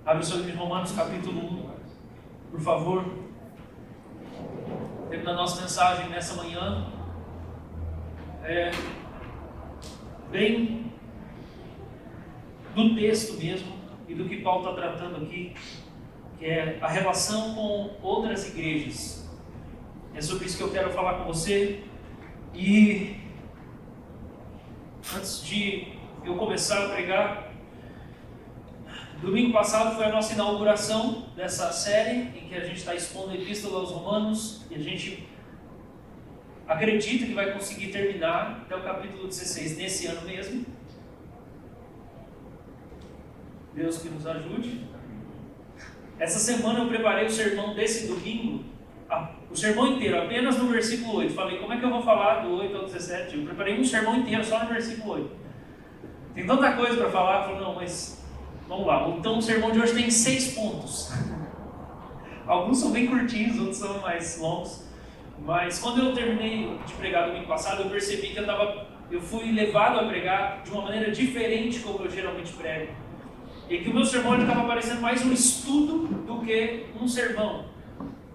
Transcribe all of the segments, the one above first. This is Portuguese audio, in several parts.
Abre sobre Romanos capítulo 1, por favor. Terminando a nossa mensagem nessa manhã, bem do texto mesmo e do que Paulo está tratando aqui, que é a relação com outras igrejas. É sobre isso que eu quero falar com você. E antes de eu começar a pregar, domingo passado foi a nossa inauguração dessa série em que a gente está expondo a Epístola aos Romanos e a gente acredita que vai conseguir terminar até o capítulo 16 nesse ano mesmo. Deus que nos ajude. Essa semana eu preparei o sermão desse domingo, o sermão inteiro, apenas no versículo 8. Falei, como é que eu vou falar do 8 ao 17? Eu preparei um sermão inteiro só no versículo 8. Tem tanta coisa para falar, eu falei, não, mas vamos lá. Então o sermão de hoje tem 6 pontos. Alguns são bem curtinhos, outros são mais longos. Mas quando eu terminei de pregar domingo passado, eu percebi que eu fui levado a pregar de uma maneira diferente como eu geralmente prego. E que o meu sermão estava parecendo mais um estudo do que um sermão.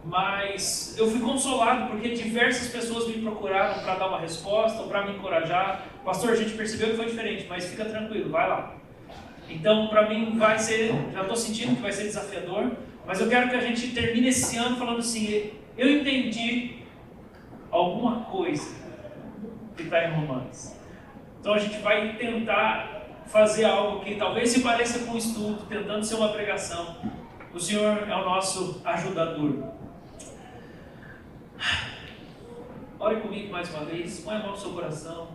Mas eu fui consolado porque diversas pessoas me procuraram para dar uma resposta, para me encorajar. Pastor, a gente percebeu que foi diferente, mas fica tranquilo, vai lá. Então, para mim vai ser, já estou sentindo que vai ser desafiador, mas eu quero que a gente termine esse ano falando assim, eu entendi alguma coisa que está em Romanos. Então a gente vai tentar fazer algo que talvez se pareça com um estudo, tentando ser uma pregação. O Senhor é o nosso ajudador. Ore comigo mais uma vez, põe a mão no seu coração.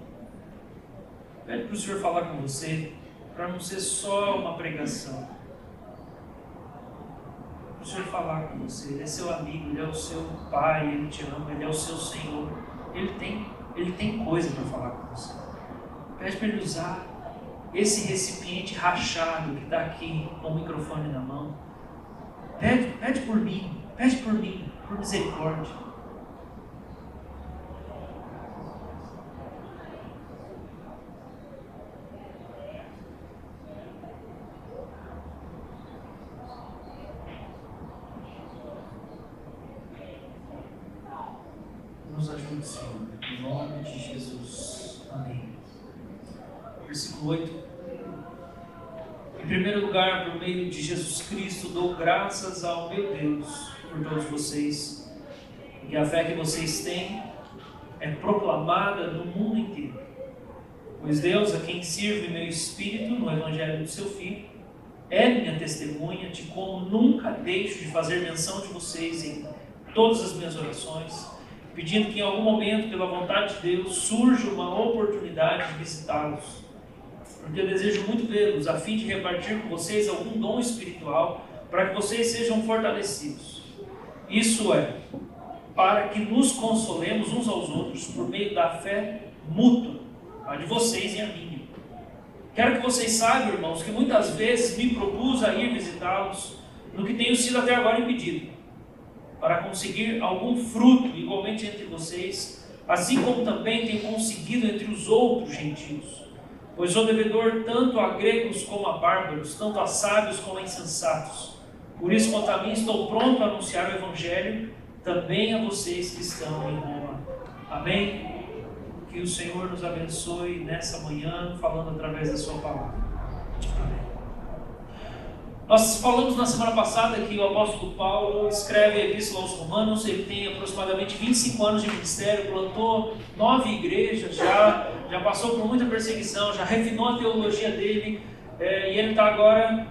Pede para o Senhor falar com você, para não ser só uma pregação. Para o Senhor falar com você. Ele é seu amigo, Ele é o seu Pai, Ele te ama, Ele é o seu Senhor. Ele tem coisa para falar com você. Pede para Ele usar esse recipiente rachado que está aqui com o microfone na mão. Pede por mim, por misericórdia. Nos ajude, Senhor, em nome de Jesus. Amém. Versículo 8. Em primeiro lugar, por meio de Jesus Cristo, dou graças ao meu Deus por todos vocês, e a fé que vocês têm é proclamada no mundo inteiro. Pois Deus, a quem sirvo em meu espírito no Evangelho do seu Filho, é minha testemunha de como nunca deixo de fazer menção de vocês em todas as minhas orações, pedindo que em algum momento, pela vontade de Deus, surja uma oportunidade de visitá-los. Porque eu desejo muito vê-los, a fim de repartir com vocês algum dom espiritual, para que vocês sejam fortalecidos. Isso é, para que nos consolemos uns aos outros por meio da fé mútua, a de vocês e a minha. Quero que vocês saibam, irmãos, que muitas vezes me propus a ir visitá-los, no que tenho sido até agora impedido, para conseguir algum fruto igualmente entre vocês, assim como também tenho conseguido entre os outros gentios. Pois sou devedor tanto a gregos como a bárbaros, tanto a sábios como a insensatos. Por isso, quanto a mim, estou pronto a anunciar o Evangelho também a vocês que estão em Roma. Amém? Que o Senhor nos abençoe nessa manhã, falando através da sua palavra. Amém. Nós falamos na semana passada que o apóstolo Paulo escreve a Epístola aos Romanos. Ele tem aproximadamente 25 anos de ministério, plantou 9 igrejas, já passou por muita perseguição, já refinou a teologia dele, e ele está agora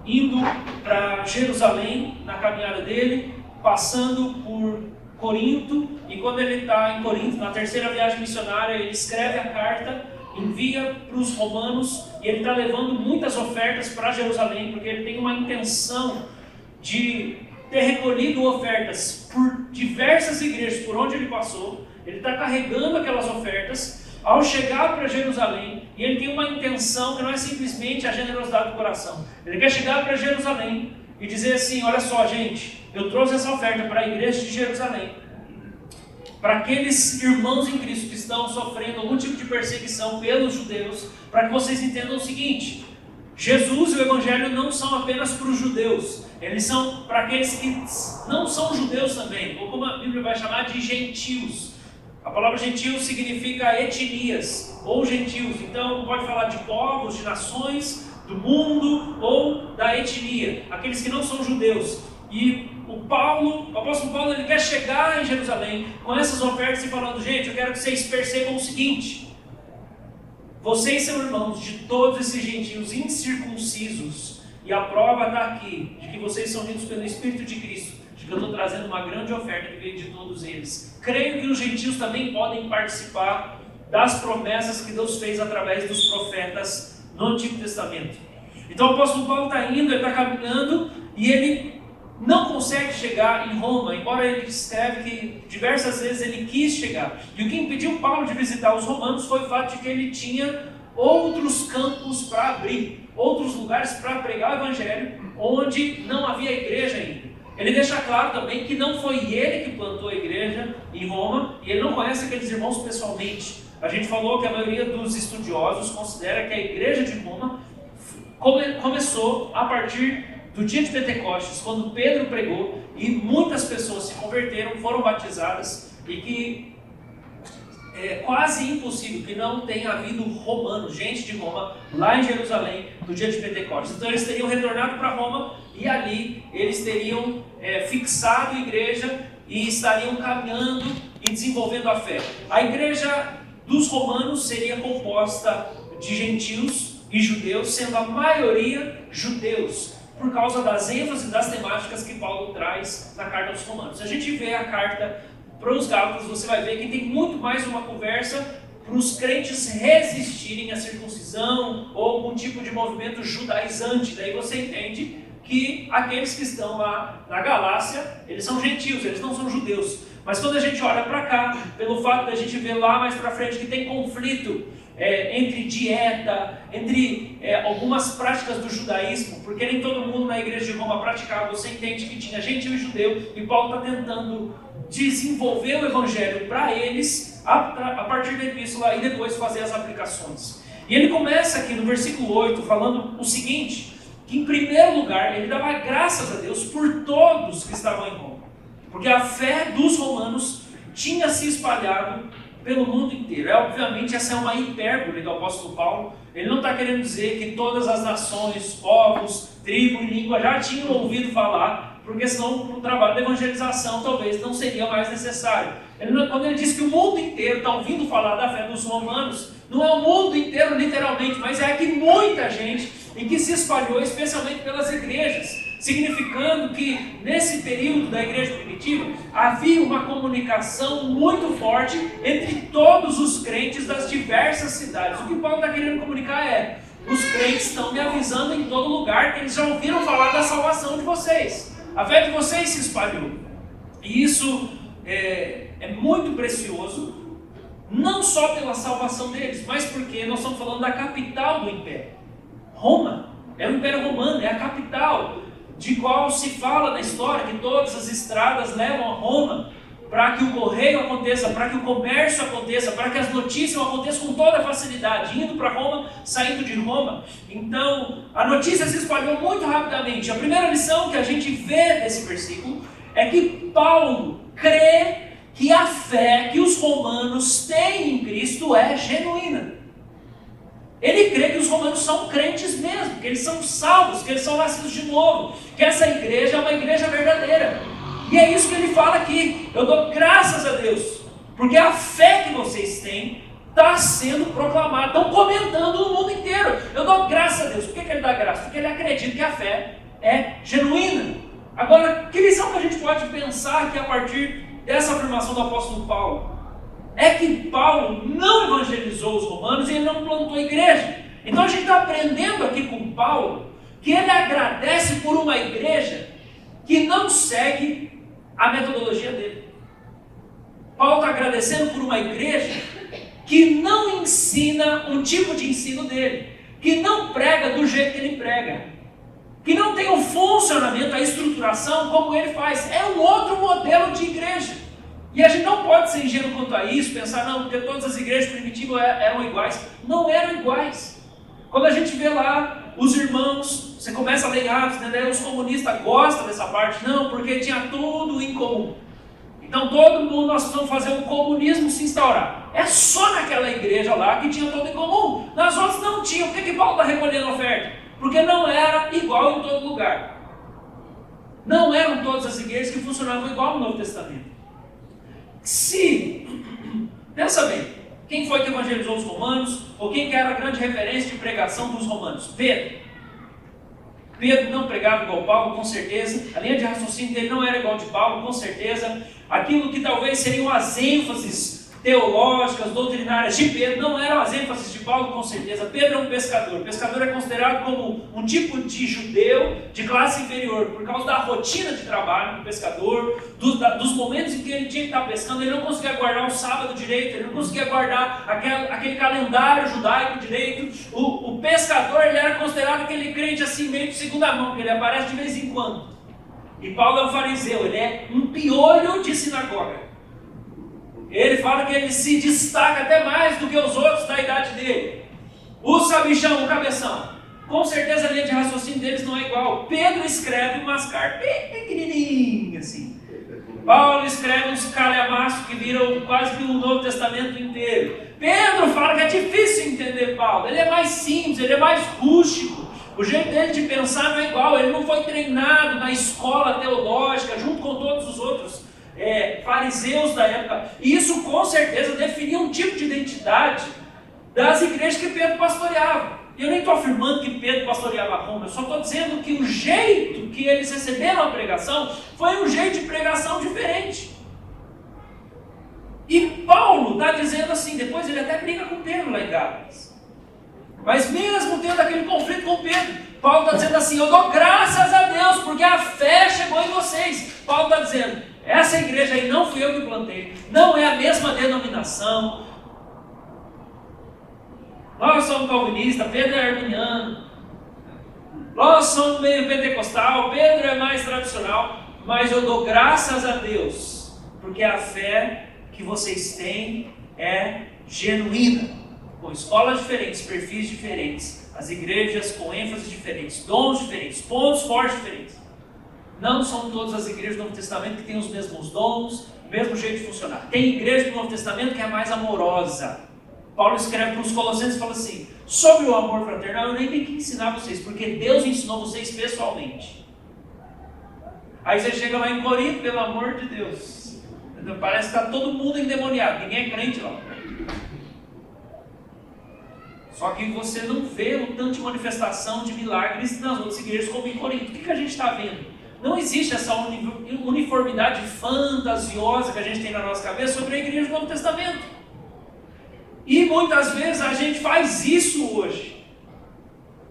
indo para Jerusalém na caminhada dele, passando por Corinto, e quando ele está em Corinto, na terceira viagem missionária, ele escreve a carta, envia para os romanos, e ele está levando muitas ofertas para Jerusalém, porque ele tem uma intenção de ter recolhido ofertas por diversas igrejas por onde ele passou. Ele está carregando aquelas ofertas ao chegar para Jerusalém, e ele tem uma intenção que não é simplesmente a generosidade do coração. Ele quer chegar para Jerusalém e dizer assim: olha só, gente, eu trouxe essa oferta para a igreja de Jerusalém, para aqueles irmãos em Cristo que estão sofrendo algum tipo de perseguição pelos judeus, para que vocês entendam o seguinte: Jesus e o Evangelho não são apenas para os judeus, eles são para aqueles que não são judeus também, ou como a Bíblia vai chamar de gentios. A palavra gentio significa etnias, ou gentios, então pode falar de povos, de nações, do mundo, ou da etnia, aqueles que não são judeus. E o apóstolo Paulo, ele quer chegar em Jerusalém com essas ofertas e falando: gente, eu quero que vocês percebam o seguinte: vocês são irmãos de todos esses gentios incircuncisos, e a prova está aqui, de que vocês são unidos pelo Espírito de Cristo, de que eu estou trazendo uma grande oferta que veio de todos eles. Creio que os gentios também podem participar das promessas que Deus fez através dos profetas no Antigo Testamento. Então o apóstolo Paulo está indo, ele está caminhando, e ele não consegue chegar em Roma, embora ele escreve que diversas vezes ele quis chegar. E o que impediu Paulo de visitar os romanos foi o fato de que ele tinha outros campos para abrir, outros lugares para pregar o Evangelho, onde não havia igreja ainda. Ele deixa claro também que não foi ele que plantou a igreja em Roma, e ele não conhece aqueles irmãos pessoalmente. A gente falou que a maioria dos estudiosos considera que a igreja de Roma começou a partir do dia de Pentecostes, quando Pedro pregou e muitas pessoas se converteram, foram batizadas, e que é quase impossível que não tenha havido romanos, gente de Roma, lá em Jerusalém, no dia de Pentecostes. Então eles teriam retornado para Roma, e ali eles teriam fixado a igreja e estariam caminhando e desenvolvendo a fé. A igreja dos romanos seria composta de gentios e judeus, sendo a maioria judeus, por causa das ênfases das temáticas que Paulo traz na carta aos Romanos. Se a gente vê a carta para os Gálatas, você vai ver que tem muito mais uma conversa para os crentes resistirem à circuncisão ou algum tipo de movimento judaizante. Daí você entende que aqueles que estão lá na Galácia, eles são gentios, eles não são judeus. Mas quando a gente olha para cá, pelo fato de a gente ver lá mais para frente que tem conflito entre dieta, entre algumas práticas do judaísmo, porque nem todo mundo na igreja de Roma praticava, você entende que tinha gentil e judeu, e Paulo está tentando desenvolver o evangelho para eles a partir da epístola e depois fazer as aplicações. E ele começa aqui no versículo 8 falando o seguinte, que em primeiro lugar ele dava graças a Deus por todos que estavam em Roma, porque a fé dos romanos tinha se espalhado pelo mundo inteiro. Obviamente essa é uma hipérbole do apóstolo Paulo. Ele não está querendo dizer que todas as nações, povos, tribo e língua já tinham ouvido falar, porque senão o trabalho de evangelização talvez não seria mais necessário. Quando ele diz que o mundo inteiro está ouvindo falar da fé dos romanos, não é o mundo inteiro literalmente, mas é que muita gente, e que se espalhou especialmente pelas igrejas, significando que nesse período da igreja primitiva havia uma comunicação muito forte entre todos os crentes das diversas cidades. O que Paulo está querendo comunicar é: os crentes estão me avisando em todo lugar que eles já ouviram falar da salvação de vocês, a fé de vocês se espalhou. E isso é muito precioso, não só pela salvação deles, mas porque nós estamos falando da capital do império. Roma é o Império Romano, é a capital, de qual se fala na história que todas as estradas levam a Roma, para que o correio aconteça, para que o comércio aconteça, para que as notícias aconteçam com toda facilidade, indo para Roma, saindo de Roma. Então, a notícia se espalhou muito rapidamente. A primeira lição que a gente vê desse versículo é que Paulo crê que a fé que os romanos têm em Cristo é genuína. Ele crê que os romanos são crentes mesmo, que eles são salvos, que eles são nascidos de novo, que essa igreja é uma igreja verdadeira. E é isso que ele fala aqui. Eu dou graças a Deus, porque a fé que vocês têm está sendo proclamada, estão comentando no mundo inteiro. Eu dou graças a Deus. Por que ele dá graça? Porque ele acredita que a fé é genuína. Agora, que lição que a gente pode pensar que a partir dessa afirmação do apóstolo Paulo? É que Paulo não evangelizou os romanos e ele não plantou a igreja. Então a gente está aprendendo aqui com Paulo que ele agradece por uma igreja que não segue a metodologia dele. Paulo está agradecendo por uma igreja que não ensina um tipo de ensino dele, que não prega do jeito que ele prega, que não tem o funcionamento, a estruturação como ele faz. É um outro modelo de igreja. E a gente não pode ser ingênuo quanto a isso, pensar, não, porque todas as igrejas primitivas eram iguais. Não eram iguais. Quando a gente vê lá os irmãos, você começa a ler Atos, né? Daí os comunistas gostam dessa parte, não, porque tinha tudo em comum. Então todo mundo, nós precisamos fazer o comunismo se instaurar. É só naquela igreja lá que tinha tudo em comum. Nas outras não tinha. Por que Paulo está recolhendo oferta? Porque não era igual em todo lugar. Não eram todas as igrejas que funcionavam igual no Novo Testamento. Pensa bem, quem foi que evangelizou os romanos? Ou quem que era a grande referência de pregação dos romanos? Pedro. Pedro não pregava igual Paulo, com certeza. A linha de raciocínio dele não era igual de Paulo, com certeza. Aquilo que talvez seriam as ênfases teológicas, doutrinárias de Pedro, não eram as ênfases de Paulo, com certeza. Pedro é um pescador. O pescador é considerado como um tipo de judeu de classe inferior, por causa da rotina de trabalho do pescador, dos momentos em que ele tinha que estar pescando. Ele não conseguia guardar o sábado direito, ele não conseguia guardar aquele calendário judaico direito. O pescador, ele era considerado aquele crente assim, meio de segunda mão, que ele aparece de vez em quando. E Paulo é um fariseu, ele é um piolho de sinagoga. Ele fala que ele se destaca até mais do que os outros da idade dele. O sabichão, o cabeção. Com certeza a linha de raciocínio deles não é igual. Pedro escreve umas cartas bem pequenininhas assim. Paulo escreve uns calhamaços que viram quase que o Novo Testamento inteiro. Pedro fala que é difícil entender Paulo. Ele é mais simples, ele é mais rústico. O jeito dele de pensar não é igual. Ele não foi treinado na escola teológica junto com todos os outros fariseus da época. E isso com certeza definia um tipo de identidade das igrejas que Pedro pastoreava. Eu nem estou afirmando que Pedro pastoreava Roma, eu só estou dizendo que o jeito que eles receberam a pregação foi um jeito de pregação diferente. E Paulo está dizendo assim, depois ele até briga com Pedro lá em Gálatas. Mas mesmo tendo aquele conflito com Pedro, Paulo está dizendo assim, eu dou graças a Deus, porque a fé chegou em vocês. Paulo está dizendo, essa igreja aí não fui eu que plantei, não é a mesma denominação. Nós somos calvinistas, Pedro é arminiano. Nós somos meio pentecostal, Pedro é mais tradicional. Mas eu dou graças a Deus, porque a fé que vocês têm é genuína. Com escolas diferentes, perfis diferentes, as igrejas com ênfase diferentes, dons diferentes, pontos fortes diferentes. Não são todas as igrejas do Novo Testamento que têm os mesmos dons, o mesmo jeito de funcionar. Tem igreja do Novo Testamento que é mais amorosa. Paulo escreve para os Colossenses e fala assim, sobre o amor fraternal eu nem tenho que ensinar vocês, porque Deus ensinou vocês pessoalmente. Aí você chega lá em Corinto, pelo amor de Deus, parece que está todo mundo endemoniado, ninguém é crente lá. Só que você não vê o tanto de manifestação de milagres nas outras igrejas como em Corinto. O que a gente está vendo? Não existe essa uniformidade fantasiosa que a gente tem na nossa cabeça sobre a igreja do Novo Testamento. E muitas vezes a gente faz isso hoje.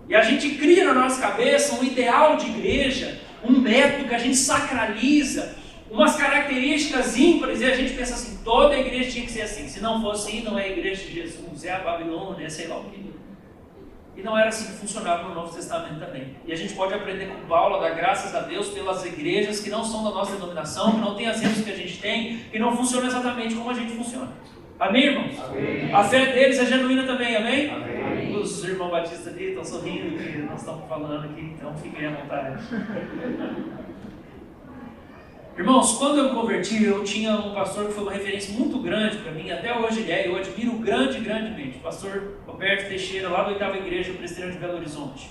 E a gente cria na nossa cabeça um ideal de igreja, um método que a gente sacraliza, umas características ímpares, e a gente pensa assim, toda a igreja tinha que ser assim. Se não fosse assim, não é a igreja de Jesus, é a Babilônia, é sei lá o que. E não era assim que funcionava no Novo Testamento também. E a gente pode aprender com Paulo a dar graças a Deus pelas igrejas que não são da nossa denominação, que não têm as ênfases que a gente tem, que não funcionam exatamente como a gente funciona. Amém, irmãos? Amém. A fé deles é genuína também, amém? Amém. Os irmãos batistas ali estão sorrindo que nós estamos falando aqui, então fiquem à vontade. Irmãos, quando eu me converti, eu tinha um pastor que foi uma referência muito grande para mim, até hoje ele é, eu admiro grandemente, o pastor Roberto Teixeira, lá da 8ª Igreja Presbiteriana de Belo Horizonte.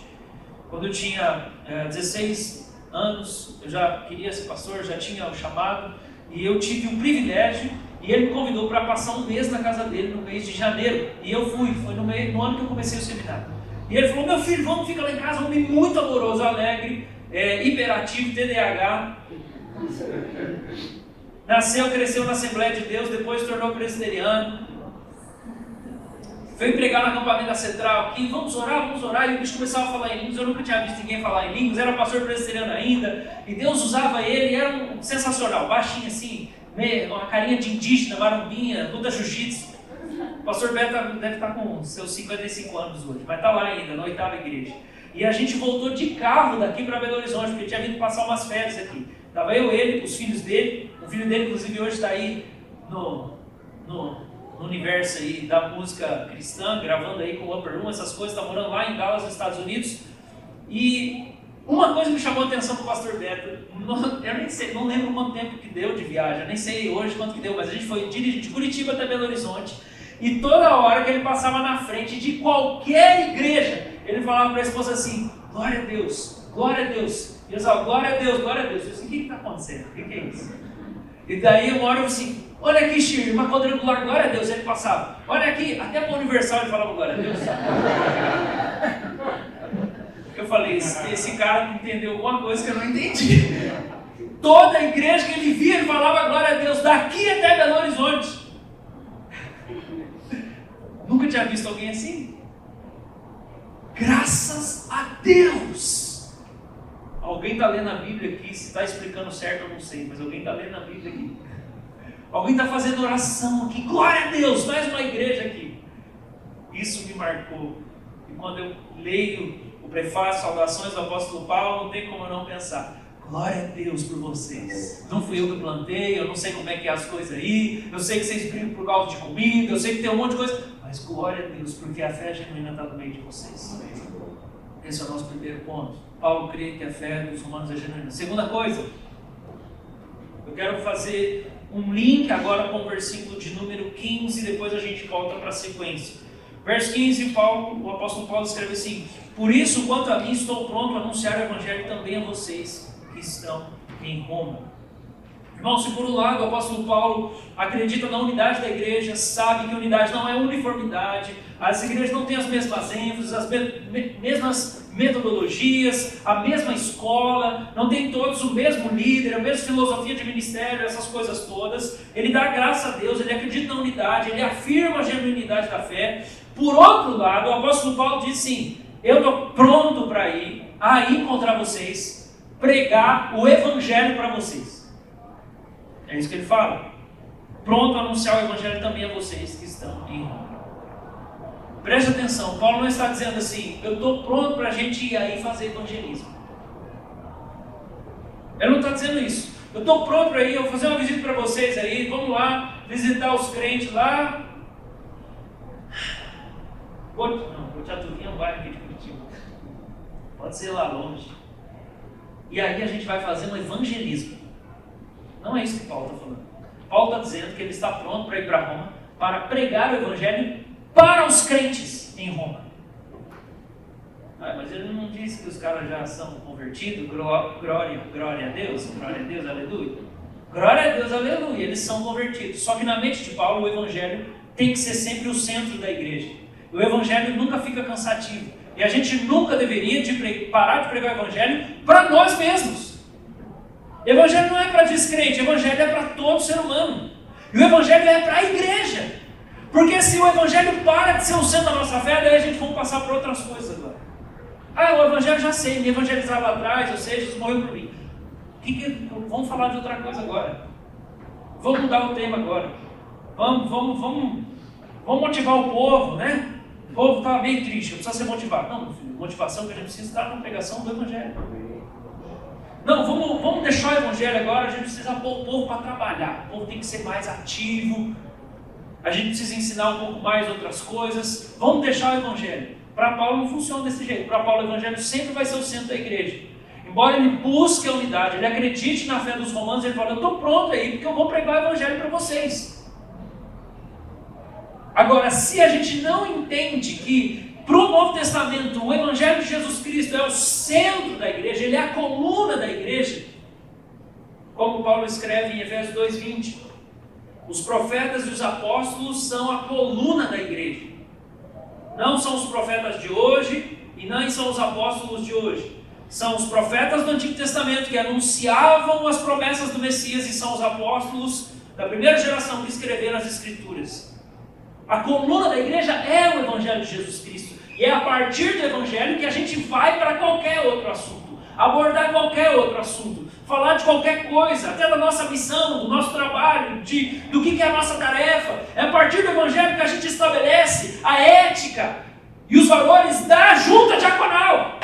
Quando eu tinha 16 anos, eu já queria ser pastor, já tinha o chamado, e eu tive um privilégio, e ele me convidou para passar um mês na casa dele, no mês de janeiro, e eu fui, foi no ano que eu comecei o seminário. E ele falou, meu filho, vamos ficar lá em casa, um homem muito amoroso, alegre, hiperativo, TDAH, nasceu, cresceu na Assembleia de Deus, depois se tornou presbiteriano, veio pregar no acampamento da Central aqui, vamos orar, e o bicho começava a falar em línguas, eu nunca tinha visto ninguém falar em línguas, era pastor presbiteriano ainda, e Deus usava ele, era sensacional, baixinho assim, uma carinha de indígena, marumbinha, luta jiu-jitsu. O pastor Beto deve estar com seus 55 anos hoje, mas está lá ainda, na 8ª Igreja. E a gente voltou de carro daqui para Belo Horizonte, porque tinha vindo passar umas férias aqui. Estava eu, ele, os filhos dele, o filho dele inclusive hoje está aí no universo aí da música cristã, gravando aí com o Upper Room, essas coisas, está morando lá em Dallas, nos Estados Unidos. E uma coisa me chamou a atenção do pastor Beto, eu nem sei, não lembro quanto tempo que deu de viagem, eu nem sei hoje quanto que deu, mas a gente foi de Curitiba até Belo Horizonte, e toda hora que ele passava na frente de qualquer igreja, ele falava para a esposa assim, glória a Deus, glória a Deus. E eu falava, glória a Deus, glória a Deus. Eu disse, o que está acontecendo? O que é isso? E daí uma hora eu assim, olha aqui, Shir, uma quadrangular, glória a Deus. Ele passava, olha aqui, até para o Universal ele falava glória a Deus. Eu falei, esse cara entendeu alguma coisa que eu não entendi. Toda a igreja que ele via, ele falava glória a Deus, daqui até Belo Horizonte. Nunca tinha visto alguém assim? Graças a Deus! Alguém está lendo a Bíblia aqui, se está explicando certo eu não sei, mas alguém está lendo a Bíblia aqui. Alguém está fazendo oração aqui, glória a Deus, mais uma igreja aqui. Isso me marcou. E quando eu leio o prefácio, saudações do apóstolo Paulo, não tem como eu não pensar, glória a Deus por vocês. Não fui eu que plantei, eu não sei como é que é as coisas aí, eu sei que vocês brigam por causa de comida, eu sei que tem um monte de coisa, mas glória a Deus, porque a fé genuína está no meio de vocês. Esse é o nosso primeiro ponto. Paulo crê que a fé dos romanos é genuína. Segunda coisa, eu quero fazer um link agora com o versículo de número 15, depois a gente volta para a sequência. Verso 15, o apóstolo Paulo escreve assim, por isso, quanto a mim, estou pronto a anunciar o evangelho também a vocês que estão em Roma. Irmão, se por um lado o apóstolo Paulo acredita na unidade da igreja, sabe que unidade não é uniformidade, as igrejas não têm as mesmas ênfases, as mesmas metodologias, a mesma escola, não tem todos o mesmo líder, a mesma filosofia de ministério, essas coisas todas. Ele dá graça a Deus, ele acredita na unidade, ele afirma a genuinidade da fé. Por outro lado, o apóstolo Paulo diz sim, eu estou pronto para ir encontrar vocês, pregar o evangelho para vocês. É isso que ele fala. Pronto a anunciar o evangelho também a vocês que estão em Roma. Preste atenção, Paulo não está dizendo assim, eu estou pronto para a gente ir aí fazer evangelismo. Ele não está dizendo isso. Eu estou pronto para ir, eu vou fazer uma visita para vocês aí, vamos lá, visitar os crentes lá. Botiatuvinha é um bairro aqui de Curitiba. Pode ser lá longe. E aí a gente vai fazer um evangelismo. Não é isso que Paulo está falando. Paulo está dizendo que ele está pronto para ir para Roma, para pregar o evangelho para os crentes em Roma. Mas ele não disse que os caras já são convertidos? Glória a Deus, aleluia. Glória a Deus, aleluia, eles são convertidos. Só que na mente de Paulo o evangelho tem que ser sempre o centro da igreja. O evangelho nunca fica cansativo. E a gente nunca deveria parar de pregar o evangelho para nós mesmos. Evangelho não é para descrente, evangelho é para todo ser humano. E o evangelho é para a igreja. Porque se o evangelho para de ser o centro da nossa fé, daí a gente vai passar por outras coisas agora. O evangelho já sei, me evangelizava atrás, ou seja, Jesus morreu por mim. Vamos falar de outra coisa agora. Vamos mudar o tema agora. Vamos motivar o povo, né? O povo está meio triste, precisa ser motivado. Não, meu filho, motivação que a gente precisa está na pregação do evangelho. Não, vamos deixar o evangelho agora, a gente precisa pôr o povo para trabalhar. O povo tem que ser mais ativo. A gente precisa ensinar um pouco mais outras coisas. Vamos deixar o evangelho. Para Paulo não funciona desse jeito. Para Paulo o evangelho sempre vai ser o centro da igreja. Embora ele busque a unidade, ele acredite na fé dos romanos, ele fala, eu estou pronto aí, porque eu vou pregar o evangelho para vocês. Agora, se a gente não entende que para o Novo Testamento o evangelho de Jesus Cristo é o centro da igreja, ele é a coluna da igreja, como Paulo escreve em Efésios 2:20, os profetas e os apóstolos são a coluna da igreja. Não são os profetas de hoje e nem são os apóstolos de hoje. São os profetas do Antigo Testamento que anunciavam as promessas do Messias e são os apóstolos da primeira geração que escreveram as Escrituras. A coluna da igreja é o Evangelho de Jesus Cristo. E é a partir do Evangelho que a gente vai para qualquer outro assunto. Abordar qualquer outro assunto. Falar de qualquer coisa, até da nossa missão, do nosso trabalho, do que é a nossa tarefa. É a partir do Evangelho que a gente estabelece a ética e os valores da junta diaconal.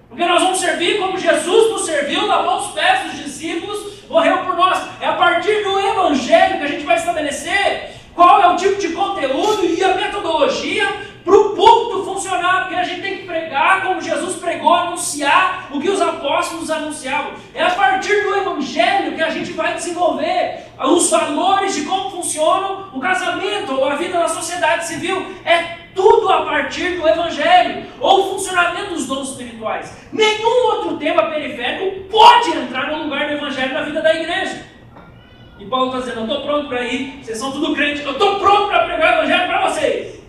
Porque nós vamos servir como Jesus nos serviu, lavou os pés dos discípulos, morreu por nós. É a partir do Evangelho que a gente vai estabelecer qual é o tipo de conteúdo e a metodologia para o púlpito funcionar. Porque a gente tem que pregar como Jesus pregou. pregou, anunciar o que os apóstolos anunciavam. É a partir do Evangelho que a gente vai desenvolver os valores de como funciona o casamento ou a vida na sociedade civil. É tudo a partir do Evangelho, ou o funcionamento dos dons espirituais. Nenhum outro tema periférico pode entrar no lugar do Evangelho na vida da igreja. E Paulo está dizendo, eu estou pronto para ir, vocês são tudo crentes, eu estou pronto para pregar o Evangelho para vocês.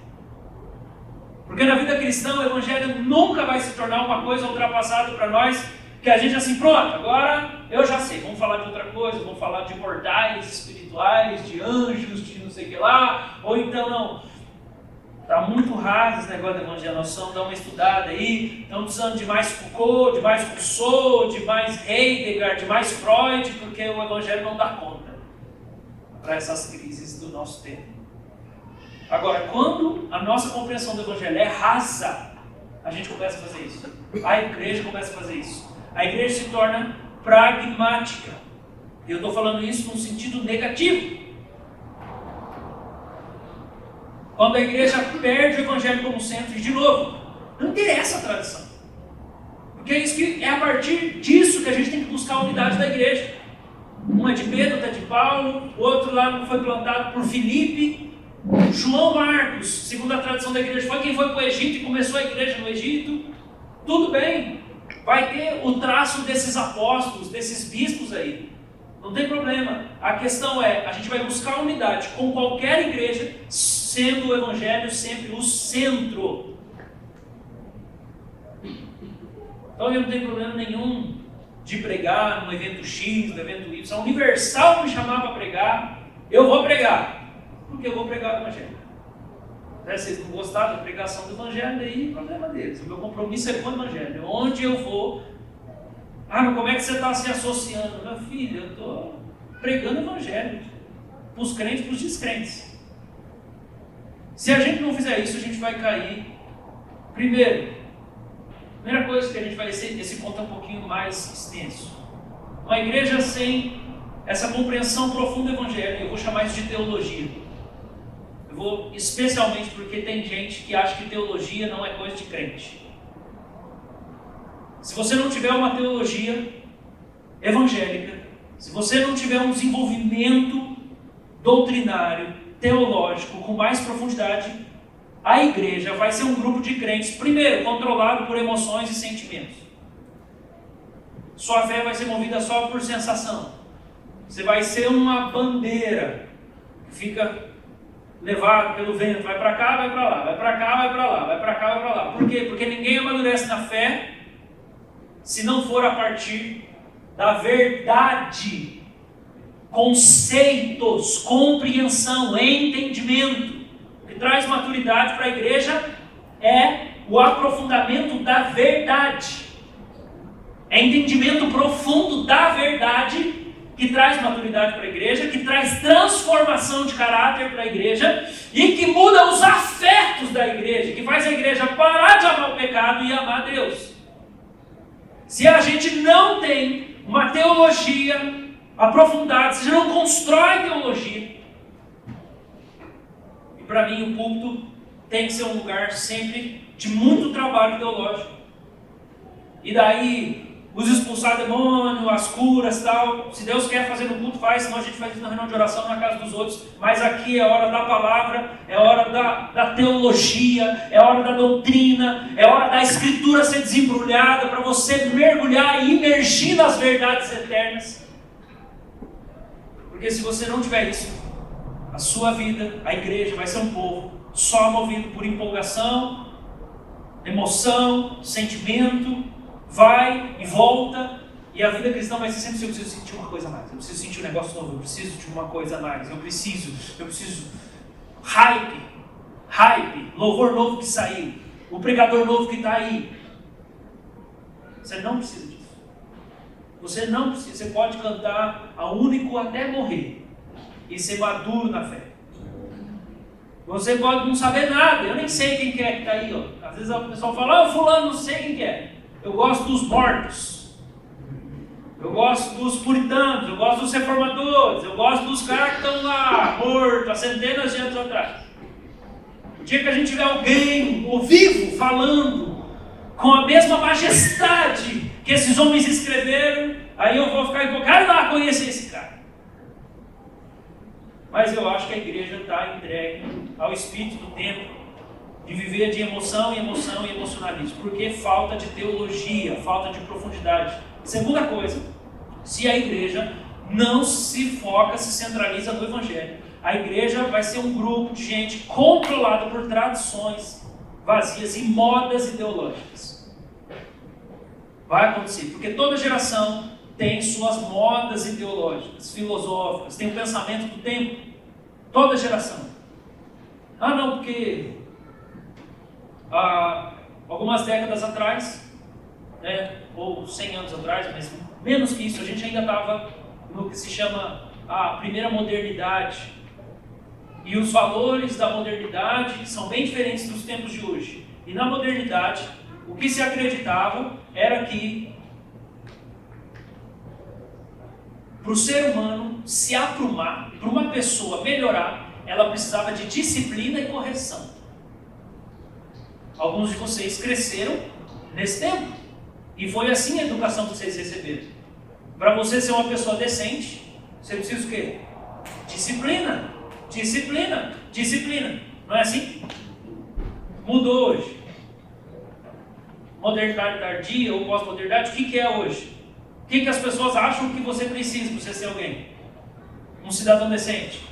Porque na vida cristã o Evangelho nunca vai se tornar uma coisa ultrapassada para nós, que a gente assim, pronto, agora eu já sei, vamos falar de outra coisa, vamos falar de portais espirituais, de anjos, de não sei o que lá, ou então não. Está muito raso esse negócio da evangelização, dá uma estudada aí, estão precisando de mais Foucault, de mais Rousseau, de mais Heidegger, de mais Freud, porque o Evangelho não dá conta para essas crises do nosso tempo. Agora, quando a nossa compreensão do Evangelho é rasa, a gente começa a fazer isso. A igreja começa a fazer isso. A igreja se torna pragmática. E eu estou falando isso num sentido negativo. Quando a igreja perde o Evangelho como centro, e de novo, não interessa a tradição. Porque é, isso que, é a partir disso que a gente tem que buscar a unidade da igreja. Um é de Pedro, outro é de Paulo, outro lá foi plantado por Filipe. João Marcos, segundo a tradição da igreja, foi quem foi para o Egito e começou a igreja no Egito. Tudo bem, vai ter o traço desses apóstolos, desses bispos aí. Não tem problema. A questão é, a gente vai buscar a unidade com qualquer igreja, sendo o Evangelho sempre o centro. Então eu não tenho problema nenhum de pregar no evento X, no evento Y. Se a Universal me chamar para pregar, eu vou pregar. Porque eu vou pregar o Evangelho. Se vocês não gostaram da pregação do Evangelho, aí é problema deles. O meu compromisso é com o Evangelho. Onde eu vou... Ah, mas como é que você está se associando? Meu filho, eu estou pregando o Evangelho. Para os crentes e para os descrentes. Se a gente não fizer isso, a gente vai cair. Primeira coisa que a gente vai... Esse ponto é um pouquinho mais extenso. Uma igreja sem essa compreensão profunda do Evangelho, eu vou chamar isso de teologia. Especialmente porque tem gente que acha que teologia não é coisa de crente. Se você não tiver uma teologia evangélica, se você não tiver um desenvolvimento doutrinário, teológico, com mais profundidade, a igreja vai ser um grupo de crentes, primeiro, controlado por emoções e sentimentos. Sua fé vai ser movida só por sensação. Você vai ser uma bandeira que fica levado pelo vento, vai para cá, vai para lá, vai para cá, vai para lá, vai para cá, vai para lá. Por quê? Porque ninguém amadurece na fé se não for a partir da verdade, conceitos, compreensão, entendimento. O que traz maturidade para a igreja é o aprofundamento da verdade. É entendimento profundo da verdade que traz maturidade para a igreja, que traz transformação de caráter para a igreja e que muda os afetos da igreja, que faz a igreja parar de amar o pecado e amar Deus. Se a gente não tem uma teologia aprofundada, se a gente não constrói teologia, e para mim o púlpito tem que ser um lugar sempre de muito trabalho teológico. E daí os expulsar demônio, as curas e tal. Se Deus quer fazer no culto, faz, senão a gente faz isso na reunião de oração na casa dos outros. Mas aqui é hora da palavra, é hora da teologia, é hora da doutrina, é hora da escritura ser desembrulhada para você mergulhar e imergir nas verdades eternas. Porque se você não tiver isso, a sua vida, a igreja vai ser um povo só movido por empolgação, emoção, sentimento, vai e volta, e a vida cristã vai ser sempre: eu preciso sentir uma coisa a mais, eu preciso sentir um negócio novo, eu preciso de uma coisa a mais, eu preciso, hype, louvor novo que saiu, o pregador novo que está aí. Você não precisa disso. Você não precisa, você pode cantar a único até morrer e ser maduro na fé. Você pode não saber nada, eu nem sei quem que é que está aí, ó. Às vezes o pessoal fala: fulano, não sei quem que é. Eu gosto dos mortos, eu gosto dos puritanos, eu gosto dos reformadores, eu gosto dos caras que estão lá, mortos, há centenas de anos atrás. O dia que a gente tiver alguém, ou vivo, falando com a mesma majestade que esses homens escreveram, aí eu vou ficar empolgado e lá conhecer esse cara. Mas eu acho que a igreja está entregue ao espírito do tempo, de viver de emoção e emoção e emocionalismo, porque falta de teologia, falta de profundidade. Segunda coisa, se a igreja não se foca, se centraliza no evangelho, a igreja vai ser um grupo de gente controlado por tradições vazias e modas ideológicas. Vai acontecer, porque toda geração tem suas modas ideológicas, filosóficas, tem o pensamento do tempo. Toda geração. Ah não, porque algumas décadas atrás, né, ou 100 anos atrás, mas menos que isso, a gente ainda estava no que se chama a primeira modernidade. E os valores da modernidade são bem diferentes dos tempos de hoje. E na modernidade, o que se acreditava era que para o ser humano se aprumar, para uma pessoa melhorar, ela precisava de disciplina e correção. Alguns de vocês cresceram nesse tempo. E foi assim a educação que vocês receberam. Para você ser uma pessoa decente, você precisa o quê? Disciplina. Disciplina. Disciplina. Não é assim? Mudou hoje. Modernidade tardia ou pós-modernidade, o que é hoje? O que as pessoas acham que você precisa para você ser alguém? Um cidadão decente.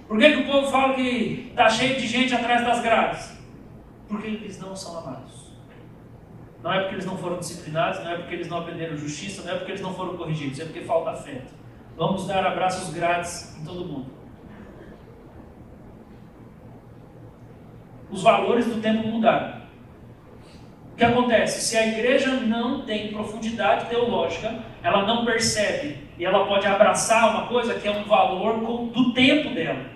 Por que o povo fala que está cheio de gente atrás das grades? Porque eles não são amados. Não é porque eles não foram disciplinados, não é porque eles não aprenderam justiça, não é porque eles não foram corrigidos, é porque falta afeto. Vamos dar abraços grátis em todo mundo. Os valores do tempo mudaram. O que acontece? Se a igreja não tem profundidade teológica, ela não percebe e ela pode abraçar uma coisa que é um valor do tempo dela.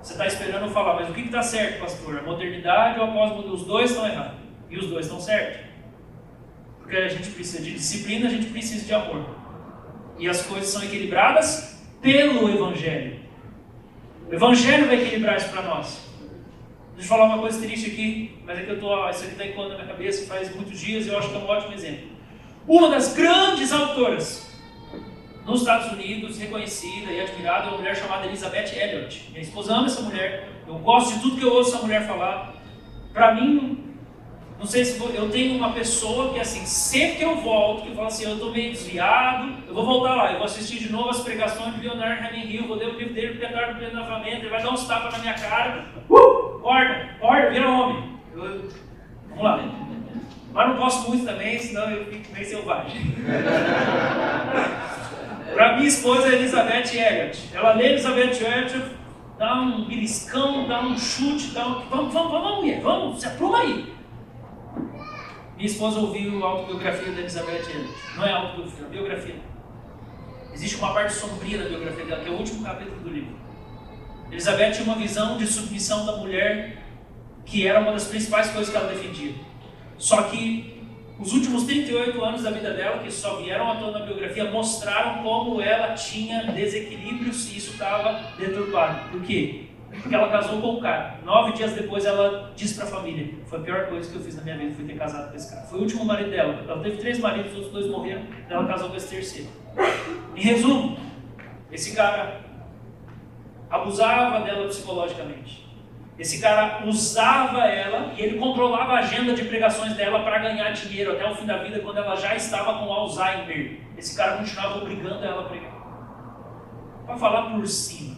Você está esperando eu falar, mas o que está certo, pastor? A modernidade ou a pós-modernidade? Os dois estão errados. E os dois estão certos. Porque a gente precisa de disciplina, a gente precisa de amor. E as coisas são equilibradas pelo Evangelho. O Evangelho vai equilibrar isso para nós. Deixa eu falar uma coisa triste aqui, mas é que isso aqui está ecoando na minha cabeça faz muitos dias e eu acho que é um ótimo exemplo. Uma das grandes autoras nos Estados Unidos, reconhecida e admirada, é uma mulher chamada Elizabeth Elliot. Minha esposa ama essa mulher, eu gosto de tudo que eu ouço essa mulher falar. Para mim, não sei se eu tenho uma pessoa que assim, sempre que eu volto, que eu falo assim, eu estou meio desviado, eu vou voltar lá, eu vou assistir de novo as pregações de Leonard Ravenhill, vou ler o livro dele, porque é tarde do planejamento, ele vai dar uns tapas na minha cara, acorda, vira homem. Vamos lá. Mas não posso muito também, senão eu fico meio selvagem. Para minha esposa, Elizabeth Elliot. Ela lê Elizabeth Elliot, dá um beliscão, dá um chute, vamos mulher, vamos, se apruma aí. Minha esposa ouviu a autobiografia da Elizabeth Elliot. Não é autobiografia, é biografia. Existe uma parte sombria da biografia dela, que é o último capítulo do livro. Elizabeth tinha uma visão de submissão da mulher que era uma das principais coisas que ela defendia. Só que os últimos 38 anos da vida dela, que só vieram à tona na biografia, mostraram como ela tinha desequilíbrios e isso estava deturpado. Por quê? Porque ela casou com um cara. 9 dias depois ela disse para a família: foi a pior coisa que eu fiz na minha vida, foi ter casado com esse cara. Foi o último marido dela. Ela teve 3 maridos, os outros 2 morreram, ela casou com esse terceiro. Em resumo, esse cara abusava dela psicologicamente. Esse cara usava ela e ele controlava a agenda de pregações dela para ganhar dinheiro até o fim da vida, quando ela já estava com Alzheimer. Esse cara continuava obrigando ela a pregar. Para falar por cima.